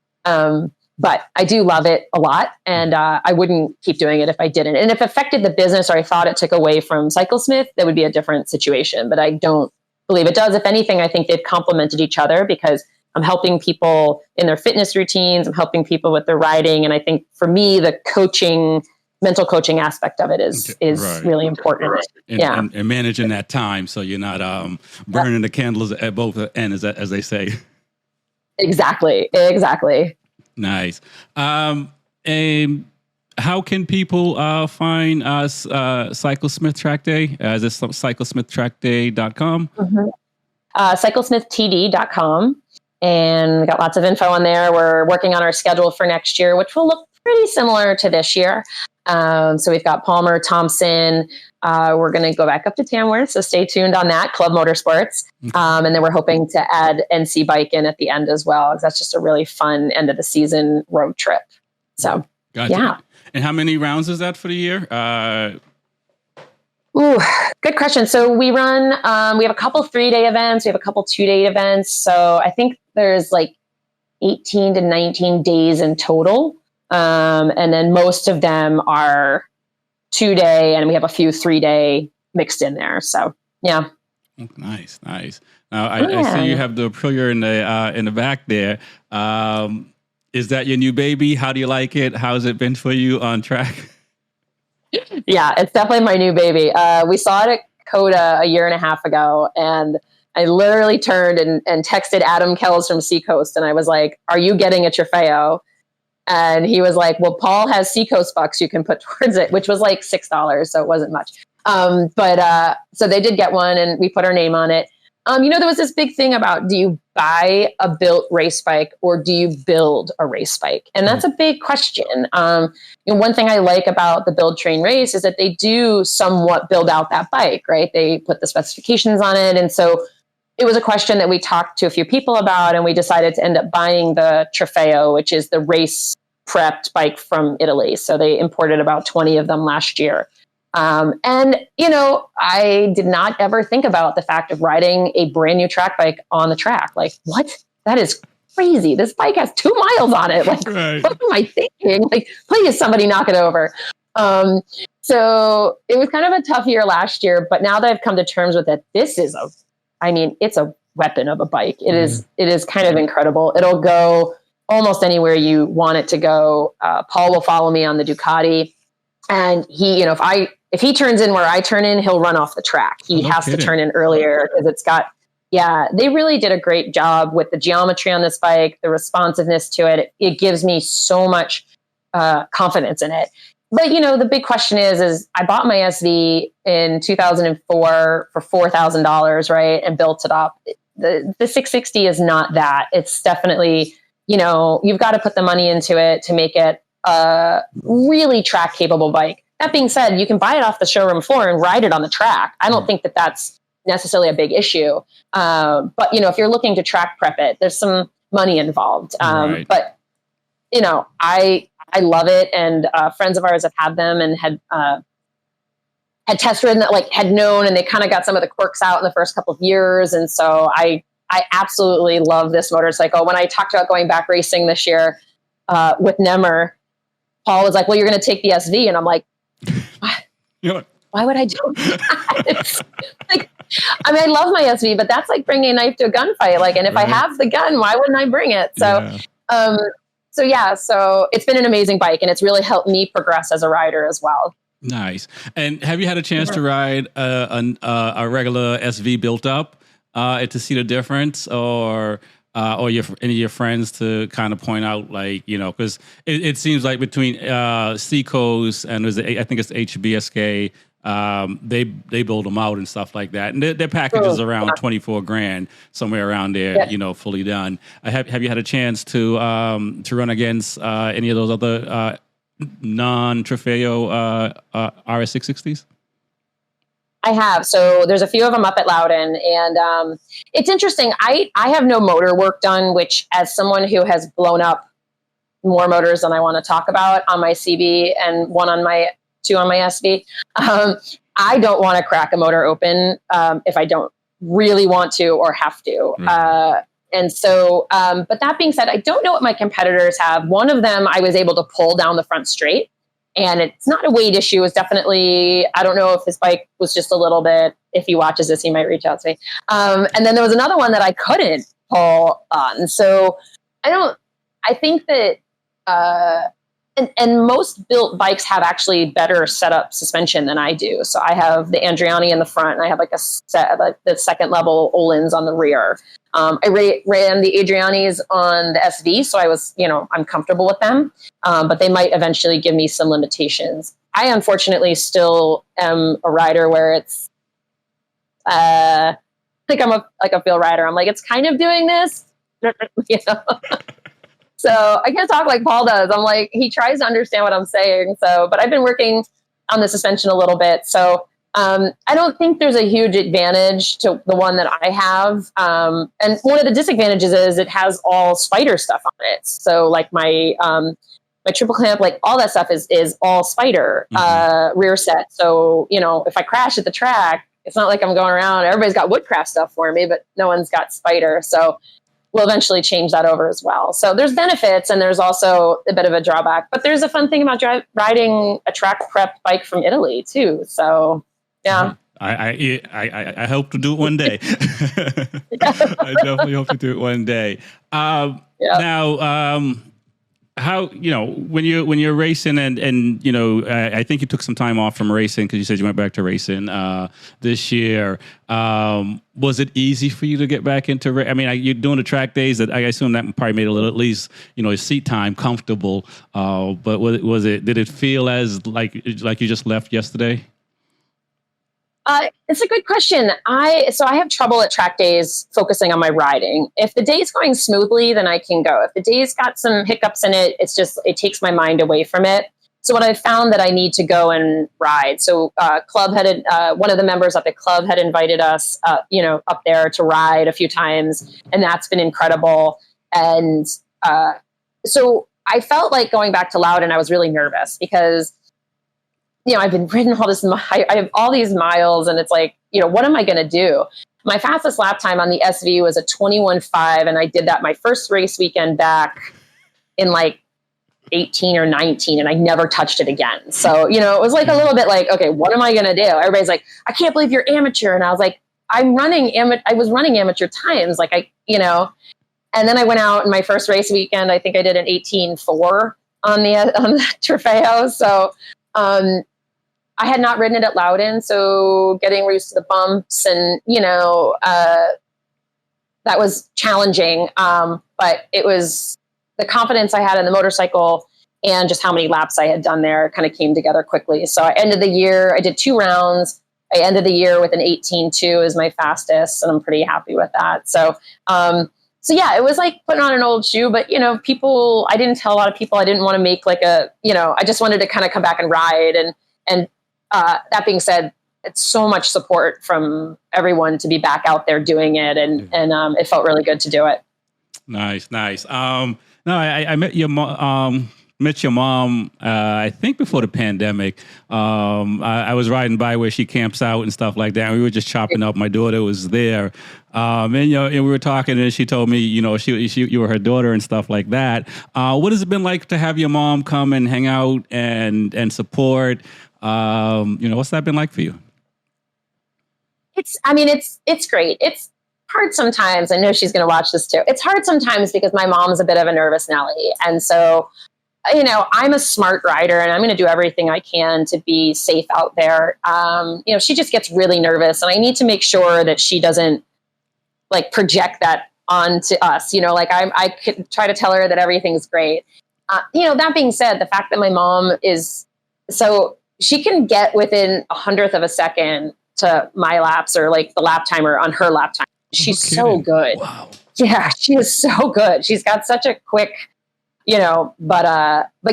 But I do love it a lot and I wouldn't keep doing it if I didn't. And if it affected the business or I thought it took away from Cyclesmith, that would be a different situation. But I don't believe it does. If anything, I think they've complemented each other because I'm helping people in their fitness routines. I'm helping people with their riding. And I think for me, the mental coaching aspect of it is really important. And managing that time so you're not burning the candles at both ends, as they say. Exactly. Nice. And how can people find Cyclesmith Track Day? Is this cyclesmithtrackday.com? Mm-hmm. Cyclesmithtd.com. And we got lots of info on there. We're working on our schedule for next year, which will look pretty similar to this year. So we've got Palmer, Thompson. We're going to go back up to Tamworth. So stay tuned on that, Club Motorsports. And then we're hoping to add NC Bike in at the end as well, because that's just a really fun end of the season road trip. So, gotcha. Yeah. And how many rounds is that for the year? Good question. So we run, we have a couple 3-day events. We have a couple 2-day events. So I think there's 18 to 19 days in total. And then most of them are 2-day and we have a few 3-day mixed in there. So, yeah. Nice. Now I see you have the Aprilia in the back there. Is that your new baby? How do you like it? How's it been for you on track? Yeah, it's definitely my new baby. We saw it at COTA a year and a half ago, and I literally turned and texted Adam Kells from Seacoast, and I was like, "Are you getting a Trofeo?" And he was like, "Well, Paul has Seacoast bucks you can put towards it," which was like $6, so it wasn't much. But so they did get one, and we put our name on it. There was this big thing about, do you buy a built race bike or do you build a race bike? And that's a big question. One thing I like about the Build Train Race is that they do somewhat build out that bike, right? They put the specifications on it. And so it was a question that we talked to a few people about, and we decided to end up buying the Trofeo, which is the race prepped bike from Italy. So they imported about 20 of them last year. I did not ever think about the fact of riding a brand new track bike on the track. Like, what? That is crazy. This bike has 2 miles on it. Like, right. What am I thinking? Like, please, somebody knock it over. So it was kind of a tough year last year, but now that I've come to terms with it, it's a weapon of a bike. It is kind of incredible. It'll go almost anywhere you want it to go. Paul will follow me on the Ducati. And he, if he turns in where I turn in, he'll run off the track. He has to turn in earlier because they really did a great job with the geometry on this bike, the responsiveness to it. It gives me so much confidence in it. But, the big question is I bought my SV in 2004 for $4,000, right? And built it up. The 660 is not that. It's definitely, you've got to put the money into it to make it a really track capable bike. That being said, you can buy it off the showroom floor and ride it on the track. I don't think that that's necessarily a big issue. But if you're looking to track prep it, there's some money involved. Right. But I love it, and friends of ours have had them and had test ridden that, like, had known, and they kind of got some of the quirks out in the first couple of years. And so I absolutely love this motorcycle. When I talked about going back racing this year with Nemmer, Paul was like, well, you're going to take the SV. And I'm like, why would I do that? It's like, I mean, I love my SV, but that's like bringing a knife to a gunfight. Like, and if I have the gun, why wouldn't I bring it? So, so it's been an amazing bike, and it's really helped me progress as a rider as well. Nice. And have you had a chance to ride a regular SV built up to see the difference, or any of your friends to kind of point out, like, because it seems like between Seacoast and I think it's HBSK, they build them out and stuff like that, and their package is around $24,000, somewhere around there, fully done. Have you had a chance to run against any of those other non-Trofeo RS660s? I have. So there's a few of them up at Loudon, and it's interesting. I have no motor work done, which, as someone who has blown up more motors than I want to talk about on my CB and two on my SV, I don't want to crack a motor open if I don't really want to or have to. And so, but that being said, I don't know what my competitors have. One of them, I was able to pull down the front straight, and it's not a weight issue. It's definitely, I don't know if his bike was just a little bit, if he watches this, he might reach out to me. And then there was another one that I couldn't pull on. So I think that, and most built bikes have actually better setup suspension than I do. So I have the Andriani in the front, and I have like the second level Öhlins on the rear. I ran the Adrianis on the SV, so I was, I'm comfortable with them, but they might eventually give me some limitations. I unfortunately still am a rider where it's, I think I'm a field rider. I'm like, it's kind of doing this, So I can't talk like Paul does. I'm like, he tries to understand what I'm saying. So, but I've been working on the suspension a little bit. So I don't think there's a huge advantage to the one that I have. And one of the disadvantages is it has all Spider stuff on it. So like my triple clamp, like all that stuff is all Spider rear set. So, if I crash at the track, it's not like I'm going around. Everybody's got Woodcraft stuff for me, but no one's got Spider. So we'll eventually change that over as well. So there's benefits, and there's also a bit of a drawback. But there's a fun thing about riding a track prep bike from Italy too. So yeah. I hope to do it one day. I definitely hope to do it one day. Now, how, when you're racing and I think you took some time off from racing because you said you went back to racing this year. Was it easy for you to get back into I mean, you're doing the track days that I assume that probably made a little, at least, seat time comfortable. But did it feel as like you just left yesterday? It's a good question. I have trouble at track days focusing on my riding. If the day's going smoothly, then I can go. If the day's got some hiccups in it, it takes my mind away from it. So what I found that I need to go and ride. So Club had one of the members up at Club had invited us, up there to ride a few times, and that's been incredible. And so I felt like going back to Loudon, I was really nervous because I've been ridden all this. I have all these miles, and it's like, what am I going to do? My fastest lap time on the SV was a 21.5, and I did that my first race weekend back in like 18 or 19, and I never touched it again. So, it was like a little bit like, okay, what am I going to do? Everybody's like, I can't believe you're amateur. And I was like, I was running amateur times. Like and then I went out in my first race weekend. I think I did an 18.4 on the Trofeo. So, I had not ridden it at Loudon, so getting used to the bumps and, that was challenging. But it was the confidence I had in the motorcycle and just how many laps I had done there kind of came together quickly. So I ended the year, I did 2 rounds. I ended the year with an 18.2 as my fastest, and I'm pretty happy with that. So, so yeah, it was like putting on an old shoe, but I didn't tell a lot of people. I didn't want to make like I just wanted to kind of come back and ride. And that being said, it's so much support from everyone to be back out there doing it. And it felt really good to do it. Nice. No, I met your mom. Met your mom, I think before the pandemic. I was riding by where she camps out and stuff like that. And we were just chopping up. My daughter was there. And we were talking, and she told me, you were her daughter and stuff like that. What has it been like to have your mom come and hang out and support? What's that been like for you? It's great. It's hard sometimes. I know she's going to watch this too. It's hard sometimes because my mom's a bit of a nervous Nelly. And so, I'm a smart rider, and I'm going to do everything I can to be safe out there. She just gets really nervous, and I need to make sure that she doesn't like project that onto us. I could try to tell her that everything's great. That being said, the fact that my mom so she can get within 100th of a second to my laps or like the lap timer on her lap time. She's so good. Wow. Yeah, she is so good. She's got such a quick, but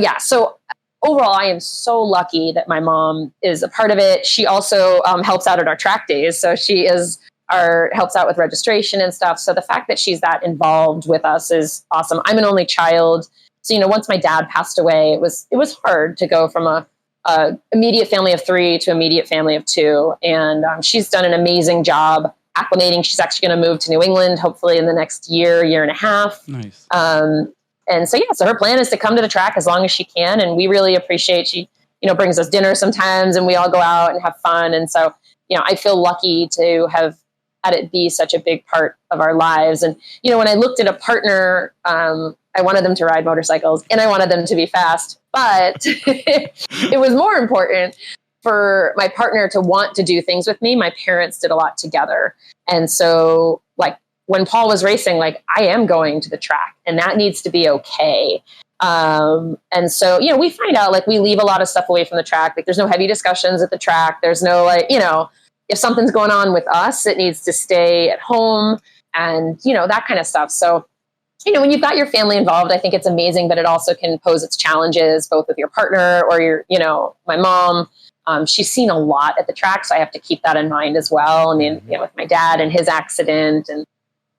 yeah. So overall, I am so lucky that my mom is a part of it. She also helps out at our track days. So she helps out with registration and stuff. So the fact that she's that involved with us is awesome. I'm an only child. So, once my dad passed away, it was hard to go from a immediate family of 3 to immediate family of 2. And she's done an amazing job acclimating. She's actually going to move to New England, hopefully in the next year and a half. Nice. And so, so her plan is to come to the track as long as she can. And we really appreciate she, brings us dinner sometimes, and we all go out and have fun. And so, I feel lucky to have had it be such a big part of our lives. And, when I looked at a partner, I wanted them to ride motorcycles and I wanted them to be fast, but it was more important for my partner to want to do things with me. My parents did a lot together. And so like when Paul was racing, like I am going to the track and that needs to be okay. And so, we find out like we leave a lot of stuff away from the track. Like there's no heavy discussions at the track. There's no like, if something's going on with us, it needs to stay at home and, that kind of stuff. So, when you've got your family involved, I think it's amazing, but it also can pose its challenges both with your partner or my mom. She's seen a lot at the track, so I have to keep that in mind as well. I mean, with my dad and his accident. And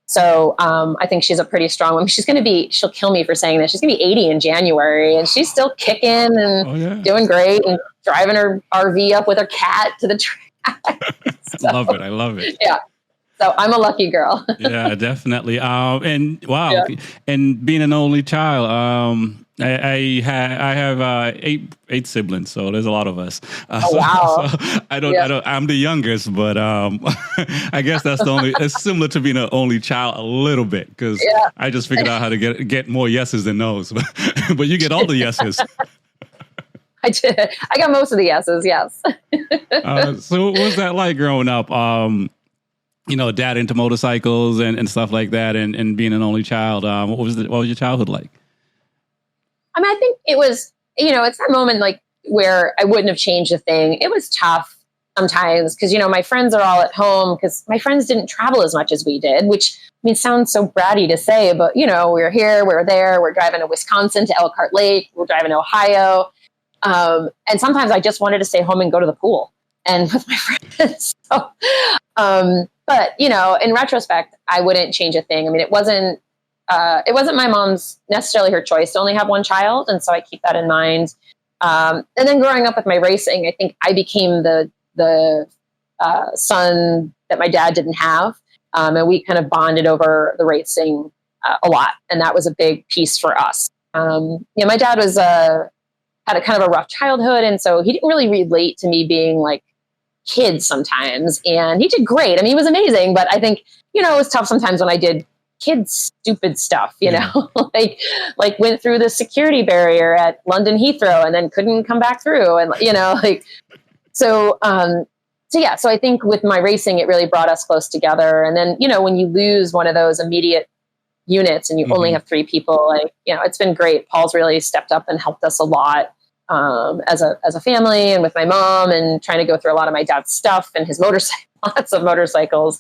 so I think she's a pretty strong woman. She'll kill me for saying this. She's going to be 80 in January and she's still kicking and doing great and driving her RV up with her cat to the track. So, I love it. Yeah. So I'm a lucky girl. Yeah, definitely. And wow. Yeah. And being an only child, I have eight siblings, so there's a lot of us. Wow. So I'm the youngest, but I guess it's similar to being an only child a little bit because I just figured out how to get more yeses than no's, but you get all the yeses. I did. I got most of the yeses. Yes. So what was that like growing up? Dad into motorcycles and stuff like that, and being an only child. What was your childhood like? I mean, I think it was, it's that moment like where I wouldn't have changed a thing. It was tough sometimes because, my friends are all at home because my friends didn't travel as much as we did, which sounds so bratty to say, but we were here, we were there, we're driving to Wisconsin to Elkhart Lake, we're driving to Ohio. And sometimes I just wanted to stay home and go to the pool and with my friends. So, but, in retrospect, I wouldn't change a thing. I mean, it wasn't my mom's necessarily her choice to only have one child. And so I keep that in mind. And then growing up with my racing, I think I became the son that my dad didn't have. And we kind of bonded over the racing a lot. And that was a big piece for us. My dad had a kind of a rough childhood. And so he didn't really relate to me being like kid sometimes. And he did great. I mean, he was amazing, but I think, it was tough sometimes when I did kid stupid stuff, like went through the security barrier at London Heathrow and then couldn't come back through. And, so I think with my racing, it really brought us close together. And then, when you lose one of those immediate units and you only have 3 people, it's been great. Paul's really stepped up and helped us a lot. As a family and with my mom and trying to go through a lot of my dad's stuff and his lots of motorcycles.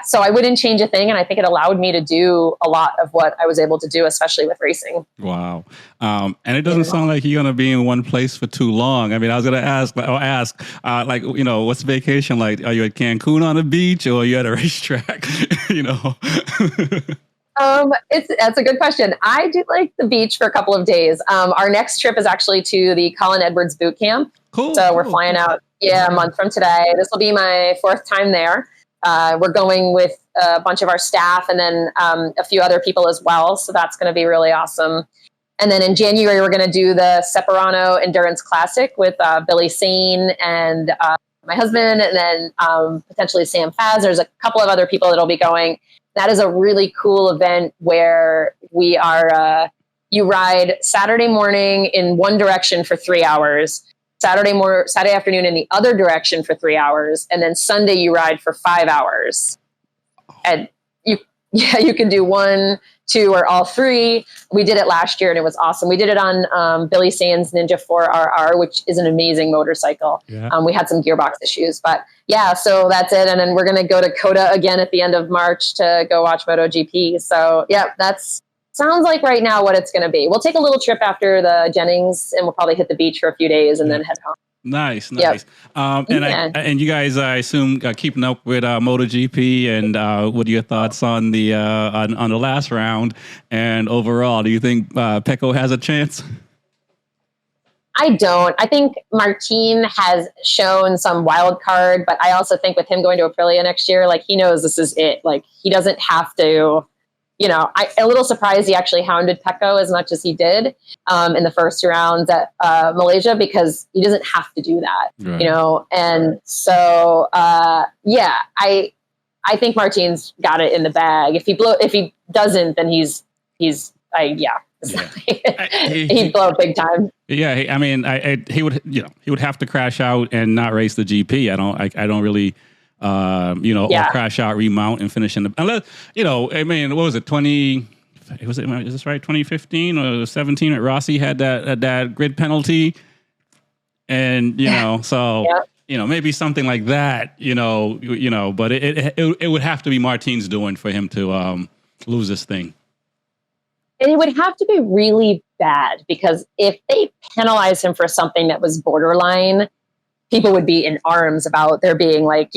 So I wouldn't change a thing. And I think it allowed me to do a lot of what I was able to do, especially with racing. Wow. And it doesn't sound like you're going to be in one place for too long. I mean, I was going to ask, like, what's vacation like? Are you at Cancun on the beach or are you at a racetrack? That's a good question. I do like the beach for a couple of days. Our next trip is actually to the Colin Edwards boot camp. Cool. So we're flying out, a month from today. This will be my 4th time there. We're going with a bunch of our staff and then a few other people as well. So that's going to be really awesome. And then in January, we're going to do the Separano Endurance Classic with Billy Sane and my husband, and then potentially Sam Faz. There's a couple of other people that'll be going. That is a really cool event where we are, you ride Saturday morning in one direction for 3 hours. Saturday afternoon in the other direction for 3 hours, and then Sunday you ride for 5 hours. And you can do 1, 2, or all 3. We did it last year and it was awesome. We did it on Billy Sane's Ninja 4RR, which is an amazing motorcycle. Yeah. We had some gearbox issues, but so that's it. And then we're going to go to COTA again at the end of March to go watch MotoGP. So that's sounds like right now what it's going to be. We'll take a little trip after the Jennings and we'll probably hit the beach for a few days and then head home. Nice. And you guys, I assume, keeping up with MotoGP. And what are your thoughts on the on the last round? And overall, do you think Pecco has a chance? I don't. I think Martin has shown some wild card, but I also think with him going to Aprilia next year, like he knows this is it. Like he doesn't have to. I'm a little surprised he actually hounded Pecco as much as he did in the first rounds at Malaysia, because he doesn't have to do that, right. And so, I think Martin's got it in the bag. If he doesn't, then he's he'd blow big time. Yeah. I mean, he would have to crash out and not race the GP. I don't really. Or crash out, remount, and finish in the. Unless, I mean, what was it? Is this right? 2015 or 17? At Rossi had that grid penalty, and maybe something like that. But it would have to be Martin's doing for him to lose this thing. And it would have to be really bad, because if they penalize him for something that was borderline, people would be in arms about there being a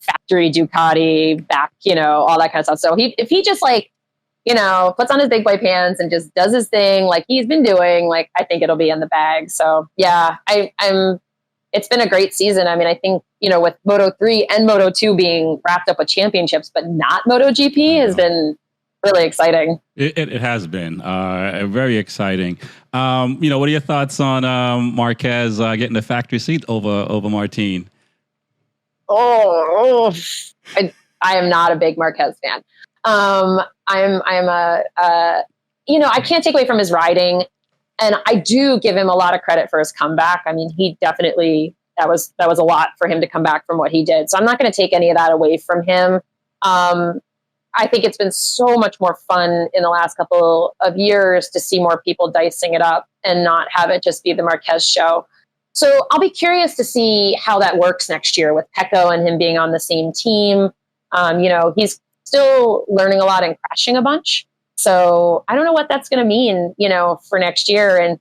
factory Ducati back, all that kind of stuff. So if he just puts on his big boy pants and just does his thing like he's been doing, I think it'll be in the bag. So it's been a great season. I mean, I think, with Moto3 and Moto2 being wrapped up with championships, but not MotoGP has been really exciting. It has been very exciting. What are your thoughts on Marquez getting the factory seat over Martin? I am not a big Marquez fan. I can't take away from his riding, and I do give him a lot of credit for his comeback. I mean, he definitely that was a lot for him to come back from what he did. So I'm not going to take any of that away from him. I think it's been so much more fun in the last couple of years to see more people dicing it up and not have it just be the Marquez show. So I'll be curious to see how that works next year with Pecco and him being on the same team. He's still learning a lot and crashing a bunch. So I don't know what that's going to mean, for next year. And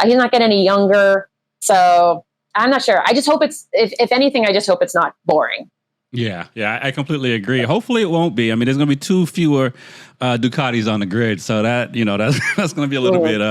he's not getting any younger. So I'm not sure. I just hope if anything, I just hope it's not boring. Yeah, I completely agree. Hopefully it won't be. I mean, there's going to be 2 fewer Ducatis on the grid, so that that's going to be a little bit.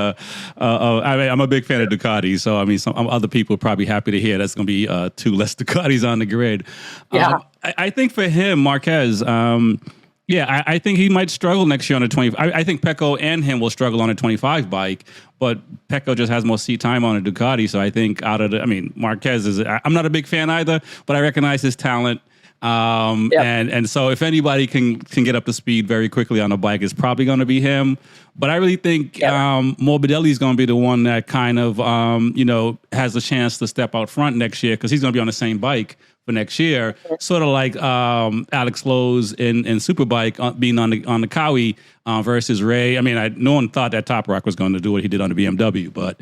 I'm a big fan of Ducati, so I mean, some other people are probably happy to hear that's going to be 2 less Ducatis on the grid. Yeah, I think for him, Marquez. I think he might struggle next year on a 20. I think Pecco and him will struggle on a 25 bike, but Pecco just has more seat time on a Ducati. So I think Marquez is. I'm not a big fan either, but I recognize his talent. And so if anybody can get up to speed very quickly on a bike, it's probably going to be him. But I really think Morbidelli is going to be the one that kind of has a chance to step out front next year, because he's going to be on the same bike for next year, sort of like Alex Lowe's in Superbike being on the Kawi versus Ray. I mean, no one thought that Top Rock was going to do what he did on the BMW, but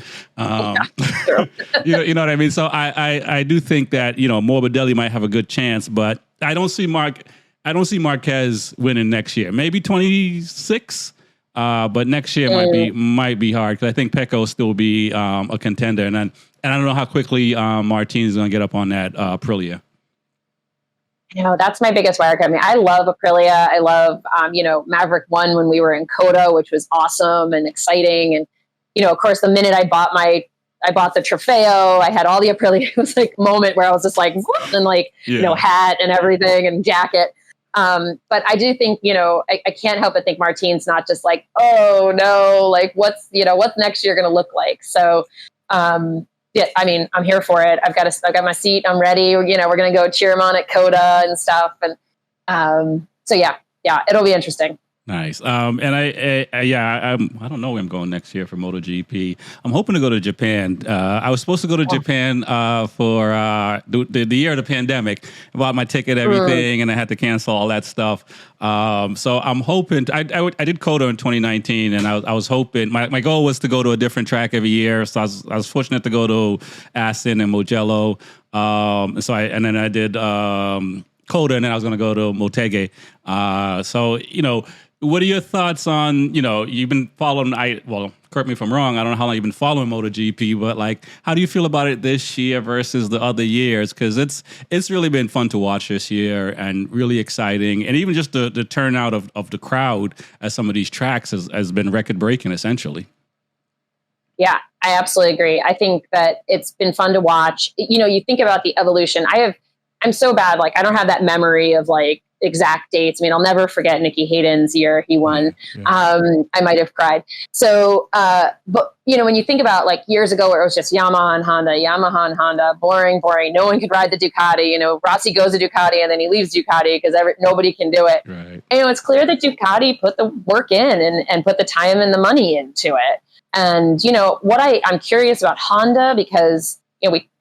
you know what I mean. So I do think that Morbidelli might have a good chance, but I don't see Mark I don't see Marquez winning next year. Maybe 26. But next year might be hard because I think Pecco will still be a contender, and I don't know how quickly Martin is going to get up on that Aprilia. That's my biggest wild card. I mean, I love Aprilia. I love Maverick won when we were in COTA, which was awesome and exciting. And of course, the minute I bought the Trofeo, I had all the Aprilia. It was like a moment where I was just like, whoop, and like hat and everything and jacket. But I do think, I can't help but think Martine's not just like, oh no, like what's next year going to look like? So, yeah, I mean, I'm here for it. I've got my seat. I'm ready. We're going to go cheer him on at COTA and stuff. And, so yeah, it'll be interesting. Nice. And I don't know where I'm going next year for MotoGP. I'm hoping to go to Japan. I was supposed to go to Japan for the year of the pandemic. I bought my ticket, everything, and I had to cancel all that stuff. So I'm hoping. I did COTA in 2019, and I was hoping. My goal was to go to a different track every year. So I was fortunate to go to Assen and Mugello. And then I did COTA, and then I was going to go to Motegi. What are your thoughts on, you've been following, correct me if I'm wrong, I don't know how long you've been following MotoGP, but like, how do you feel about it this year versus the other years? Because it's really been fun to watch this year and really exciting. And even just the turnout of the crowd at some of these tracks has been record-breaking, essentially. Yeah, I absolutely agree. I think that it's been fun to watch. You think about the evolution. I'm so bad. Like, I don't have that memory of like exact dates. I mean, I'll never forget Nicky Hayden's year he won. Yeah. I might have cried. So, but when you think about like years ago where it was just Yamaha and Honda, boring. No one could ride the Ducati. Rossi goes to Ducati and then he leaves Ducati because nobody can do it. Right. And it's clear that Ducati put the work in and put the time and the money into it. And, I'm curious about Honda because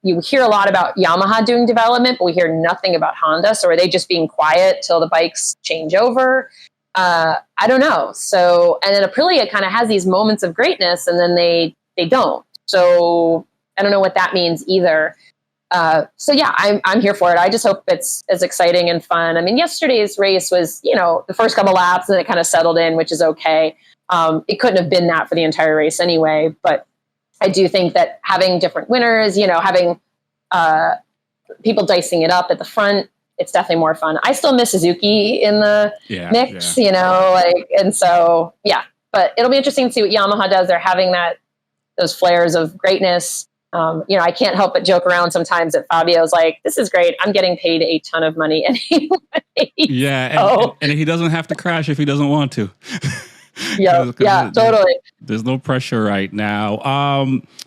you hear a lot about Yamaha doing development, but we hear nothing about Honda. So are they just being quiet till the bikes change over? I don't know. So, and then Aprilia kind of has these moments of greatness and then they don't. So I don't know what that means either. So yeah, I'm here for it. I just hope it's as exciting and fun. I mean, yesterday's race was, the first couple laps and it kind of settled in, which is okay. It couldn't have been that for the entire race anyway, but I do think that having different winners, having people dicing it up at the front, it's definitely more fun. I still miss Suzuki in the mix, and so, yeah. But it'll be interesting to see what Yamaha does. They're having those flares of greatness. I can't help but joke around sometimes that Fabio's like, this is great. I'm getting paid a ton of money anyway. Yeah, and he doesn't have to crash if he doesn't want to. Yeah, totally. There's no pressure right now.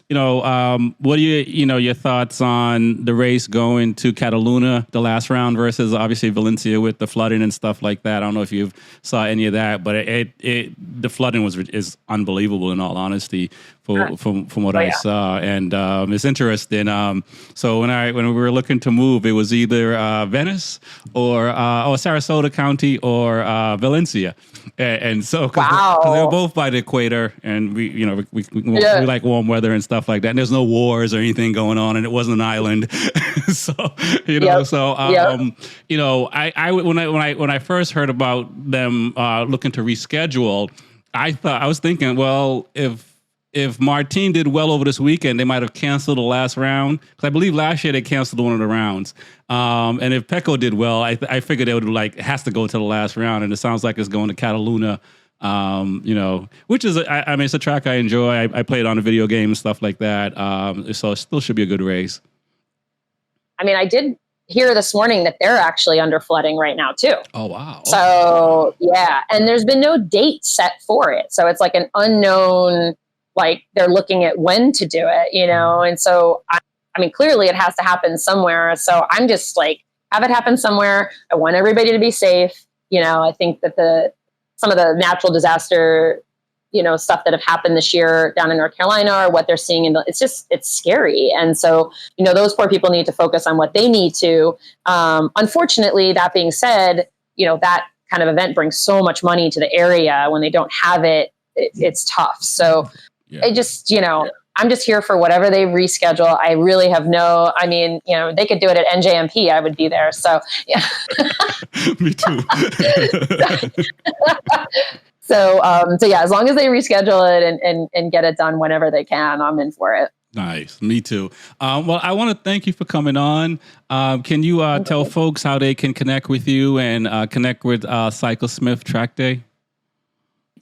What are your thoughts on the race going to Cataluna, the last round versus obviously Valencia with the flooding and stuff like that? I don't know if you saw any of that, but the flooding is unbelievable in all honesty from what I saw, and it's interesting. So when we were looking to move, it was either Venice or Sarasota County or Valencia. And so, because they were both by the equator, and we like warm weather and stuff like that. And there's no wars or anything going on, and it wasn't an island. So, when I first heard about them looking to reschedule, I was thinking, well, if Martin did well over this weekend, they might have canceled the last round. Because I believe last year they canceled one of the rounds. And if Pecco did well, I figured they would has to go to the last round. And it sounds like it's going to Cataluna, which is, it's a track I enjoy. I played on a video game and stuff like that. So it still should be a good race. I mean, I did hear this morning that they're actually under flooding right now too. Oh, wow. So, yeah. And there's been no date set for it. So it's like an unknown, like they're looking at when to do it, and so clearly it has to happen somewhere. So I'm just like, have it happen somewhere. I want everybody to be safe. I think that some of the natural disaster, stuff that have happened this year down in North Carolina or what they're seeing, it's scary. And so, those poor people need to focus on what they need to. Unfortunately, that being said, that kind of event brings so much money to the area. When they don't have it, it's tough. So I just, I'm just here for whatever they reschedule. I really have they could do it at NJMP. I would be there. So, yeah. Me too. So yeah, as long as they reschedule it and get it done whenever they can, I'm in for it. Nice. Me too. Well, I want to thank you for coming on. Can you tell folks how they can connect with you and connect with Cyclesmith Track Day?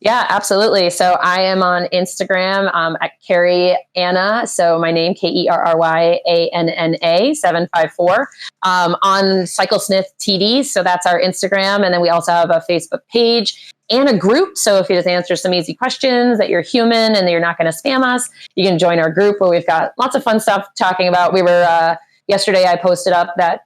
Yeah, absolutely. So I am on Instagram at Kerry Anna. So my name, KerryAnna 754 on Cyclesmith TD. So that's our Instagram. And then we also have a Facebook page and a group. So if you just answer some easy questions, that you're human and that you're not going to spam us, you can join our group where we've got lots of fun stuff talking about. We were, yesterday I posted up that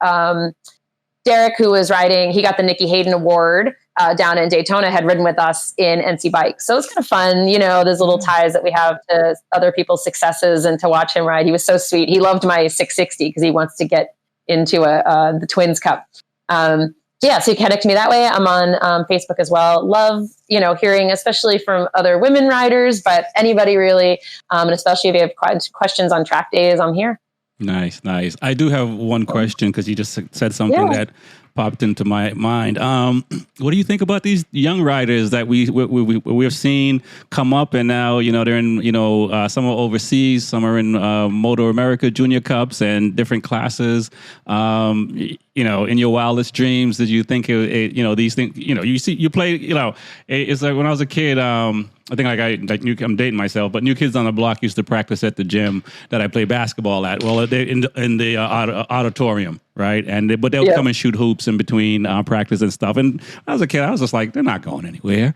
Derek, who was riding, he got the Nikki Hayden Award down in Daytona, had ridden with us in NC Bike. So it's kind of fun, those little ties that we have to other people's successes and to watch him ride. He was so sweet. He loved my 660 because he wants to get into the Twins Cup. So you connect me that way. I'm on Facebook as well. Love, hearing, especially from other women riders, but anybody really, and especially if you have questions on track days, I'm here. Nice. I do have one question because you just said something that popped into my mind. What do you think about these young riders that we've seen come up and now, they're in, some are overseas, some are in Moto America Junior Cups and different classes. In your wildest dreams, did you think, these things, you play, it's like when I was a kid, I think I'm dating myself, but New Kids on the Block used to practice at the gym that I play basketball at. Well, in the auditorium, right? But they'll come and shoot hoops in between practice and stuff. And I was a kid, I was just like, they're not going anywhere.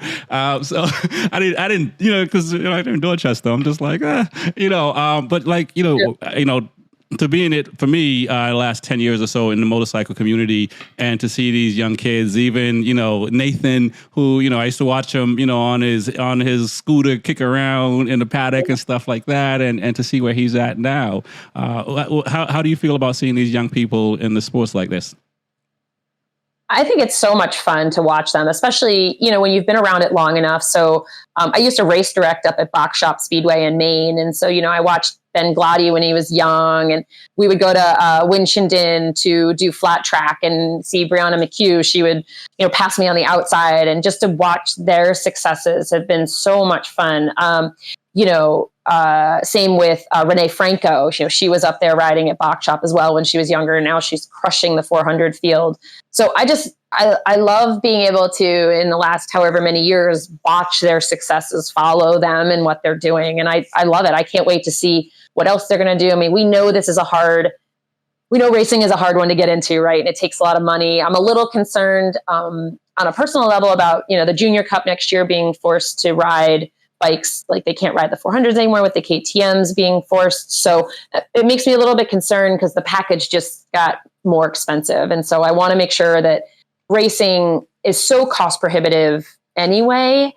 So I didn't, because I didn't Dorchester. I'm just like, but to be in it for me, the last 10 years or so in the motorcycle community, and to see these young kids, even, Nathan, who, I used to watch him, on his scooter kick around in the paddock and stuff like that. And to see where he's at now. How do you feel about seeing these young people in the sports like this? I think it's so much fun to watch them, especially, when you've been around it long enough. So I used to race direct up at Box Shop Speedway in Maine. And so, I watched Ben Glady when he was young, and we would go to Winchendon to do flat track and see Brianna McHugh. She would, pass me on the outside, and just to watch their successes have been so much fun. Same with Renee Franco. She was up there riding at Box Shop as well when she was younger. And now she's crushing the 400 field. So I love being able to, in the last however many years, watch their successes, follow them and what they're doing. And I love it. I can't wait to see what else they're going to do. I mean, we know racing is a hard one to get into, right? And it takes a lot of money. I'm a little concerned on a personal level about, the Junior Cup next year being forced to ride bikes, like they can't ride the 400s anymore with the KTMs being forced. So it makes me a little bit concerned because the package just got more expensive. And so I want to make sure that racing is so cost prohibitive anyway,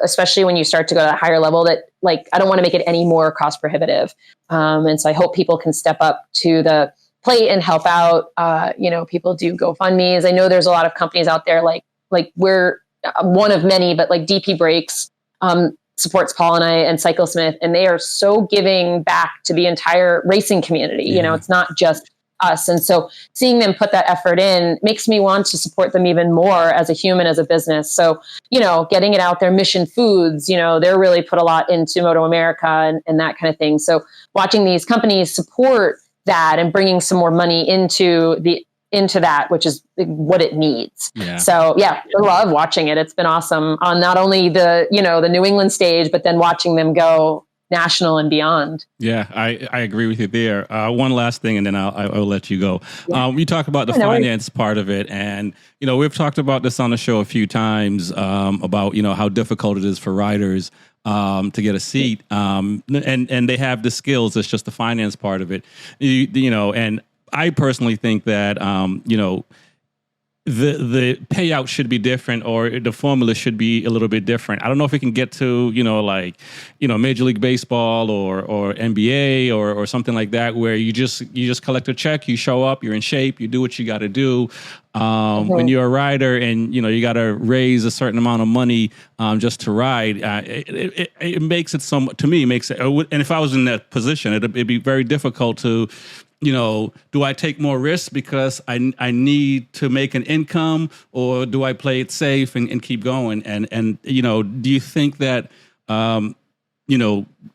especially when you start to go to that higher level, that I don't want to make it any more cost prohibitive. And so I hope people can step up to the plate and help out. People do GoFundMes. I know there's a lot of companies out there, like we're one of many, but like DP Brakes supports Paul and I and Cyclesmith, and they are so giving back to the entire racing community. Yeah. It's not just us. And so seeing them put that effort in makes me want to support them even more as a human, as a business. So, getting it out there, Mission Foods, they're really put a lot into Moto America and that kind of thing. So watching these companies support that and bringing some more money into that, which is what it needs. Yeah. So I love watching it. It's been awesome on not only the New England stage, but then watching them go national and beyond. Yeah, I agree with you there. One last thing, and then I'll let you go. Yeah. You talk about the finance part of it, and we've talked about this on the show a few times about how difficult it is for riders to get a seat, and they have the skills. It's just the finance part of it, and I personally think that the payout should be different, or the formula should be a little bit different. I don't know if we can get to, Major League Baseball or NBA or something like that, where you just collect a check, you show up, you're in shape, you do what you got to do. When you're a rider and, you got to raise a certain amount of money just to ride, it makes it to me, makes it, and if I was in that position, it'd be very difficult to, do I take more risks because I need to make an income, or do I play it safe and keep going? And do you think that,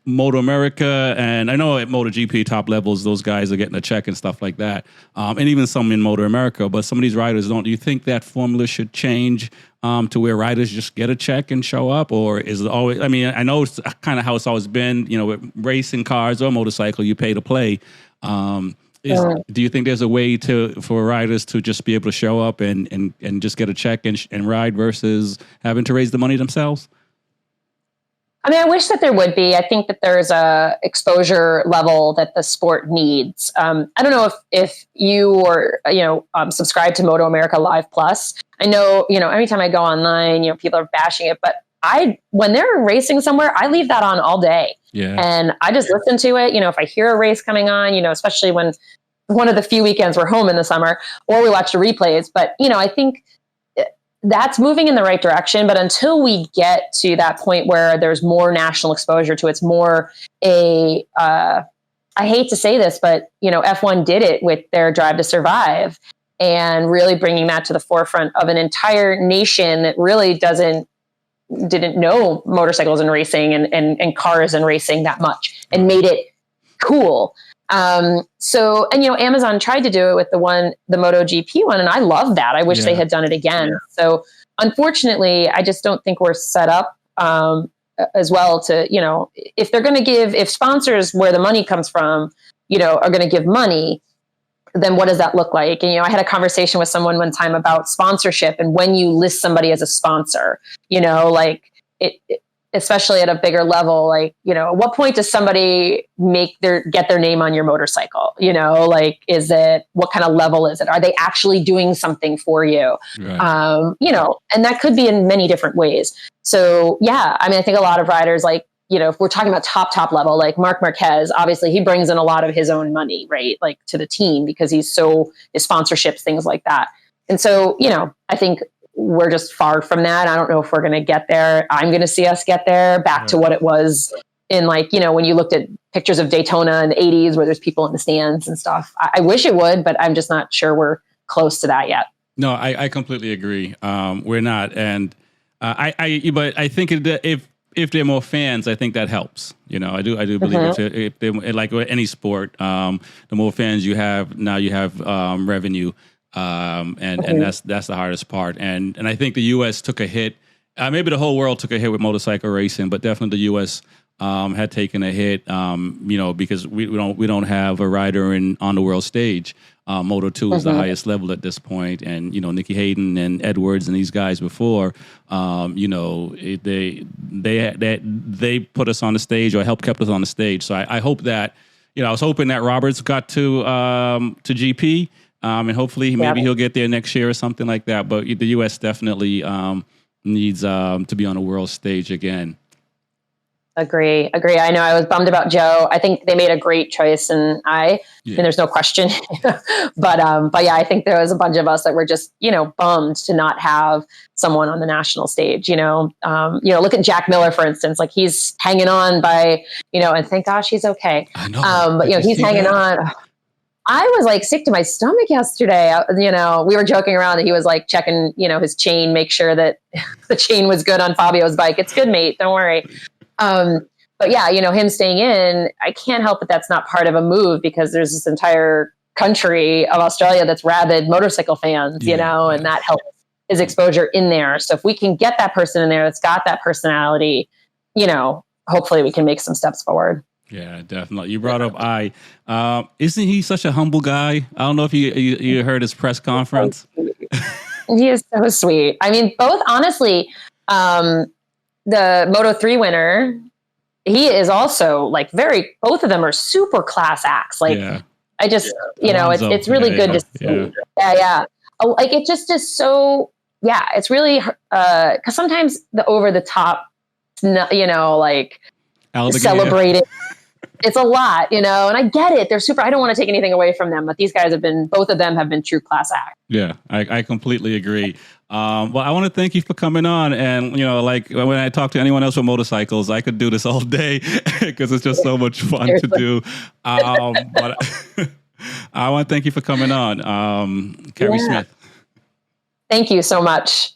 Moto America, and I know at MotoGP top levels, those guys are getting a check and stuff like that, and even some in Moto America, but some of these riders don't. Do you think that formula should change to where riders just get a check and show up, or is it always? I mean, I know it's kind of how it's always been. With racing cars or motorcycle, you pay to play. Do you think there's a way for riders to just be able to show up and just get a check and ride versus having to raise the money themselves? I mean, I wish that there would be. I think that there's a exposure level that the sport needs. I don't know if you or subscribe to Moto America Live Plus. I know anytime I go online, people are bashing it, but when they're racing somewhere, I leave that on all day. Yeah. And I just listen to it. If I hear a race coming on, especially when one of the few weekends we're home in the summer, or we watch the replays. But, I think that's moving in the right direction. But until we get to that point where there's more national exposure to it's more I hate to say this, but, F1 did it with their Drive to Survive, and really bringing that to the forefront of an entire nation that really didn't know motorcycles and racing and cars and racing that much, and made it cool. Amazon tried to do it with the MotoGP one, and I love that. I wish they had done it again. Yeah. So unfortunately, I just don't think we're set up as well to, if they're going to if sponsors where the money comes from, are going to give money, then what does that look like? And, I had a conversation with someone one time about sponsorship, and when you list somebody as a sponsor, especially at a bigger level, at what point does somebody get their name on your motorcycle? Is it, what kind of level is it? Are they actually doing something for you? Right. And that could be in many different ways. So, yeah, I mean, I think a lot of riders, if we're talking about top level, like Marc Marquez, obviously he brings in a lot of his own money, right? To the team, because his sponsorships, things like that. And so, I think we're just far from that. I don't know if we're going to get there. I'm going to see us get there back to what it was in when you looked at pictures of Daytona in the 80s where there's people in the stands and stuff. I wish it would, but I'm just not sure we're close to that yet. No, I completely agree. We're not. And but I think if there are more fans, I think that helps. I do believe if they, like any sport, the more fans you have, now you have revenue, and that's the hardest part. And I think the U.S. took a hit. Maybe the whole world took a hit with motorcycle racing, but definitely the U.S. Had taken a hit. Because we don't have a rider on the world stage. Moto 2 is the highest level at this point, and Nicky Hayden and Edwards and these guys before, they put us on the stage, or helped kept us on the stage. So I hope that I was hoping that Roberts got to GP, and hopefully maybe he'll get there next year or something like that. But the U.S. definitely needs to be on a world stage again. Agree. I know I was bummed about Joe. I think they made a great choice, and there's no question. but yeah, I think there was a bunch of us that were just, bummed to not have someone on the national stage. Look at Jack Miller, for instance. He's hanging on by, and thank gosh he's okay. I know. But he's hanging on. I was sick to my stomach yesterday. We were joking around that he was checking, his chain, make sure that the chain was good on Fabio's bike. It's good, mate. Don't worry. But yeah, him staying in, I can't help but that's not part of a move, because there's this entire country of Australia that's rabid motorcycle fans, and that helps his exposure in there. So if we can get that person in there that's got that personality, hopefully we can make some steps forward. Yeah, definitely. You brought up isn't he such a humble guy? I don't know if you heard his press conference. He is so sweet. I mean, both, honestly, the Moto3 winner, he is also both of them are super class acts. I just, it's really good to see. Yeah. like it just is so, yeah, it's really, cause sometimes the over the top, you know, like celebrating. It's a lot, you know, and I get it. They're super, I don't want to take anything away from them, but these guys have been, both of them have been true class acts. Yeah, I completely agree. Well, I want to thank you for coming on. And, you know, like when I talk to anyone else with motorcycles, I could do this all day because it's just so much fun to do. But I want to thank you for coming on. Kerry Smith. Thank you so much.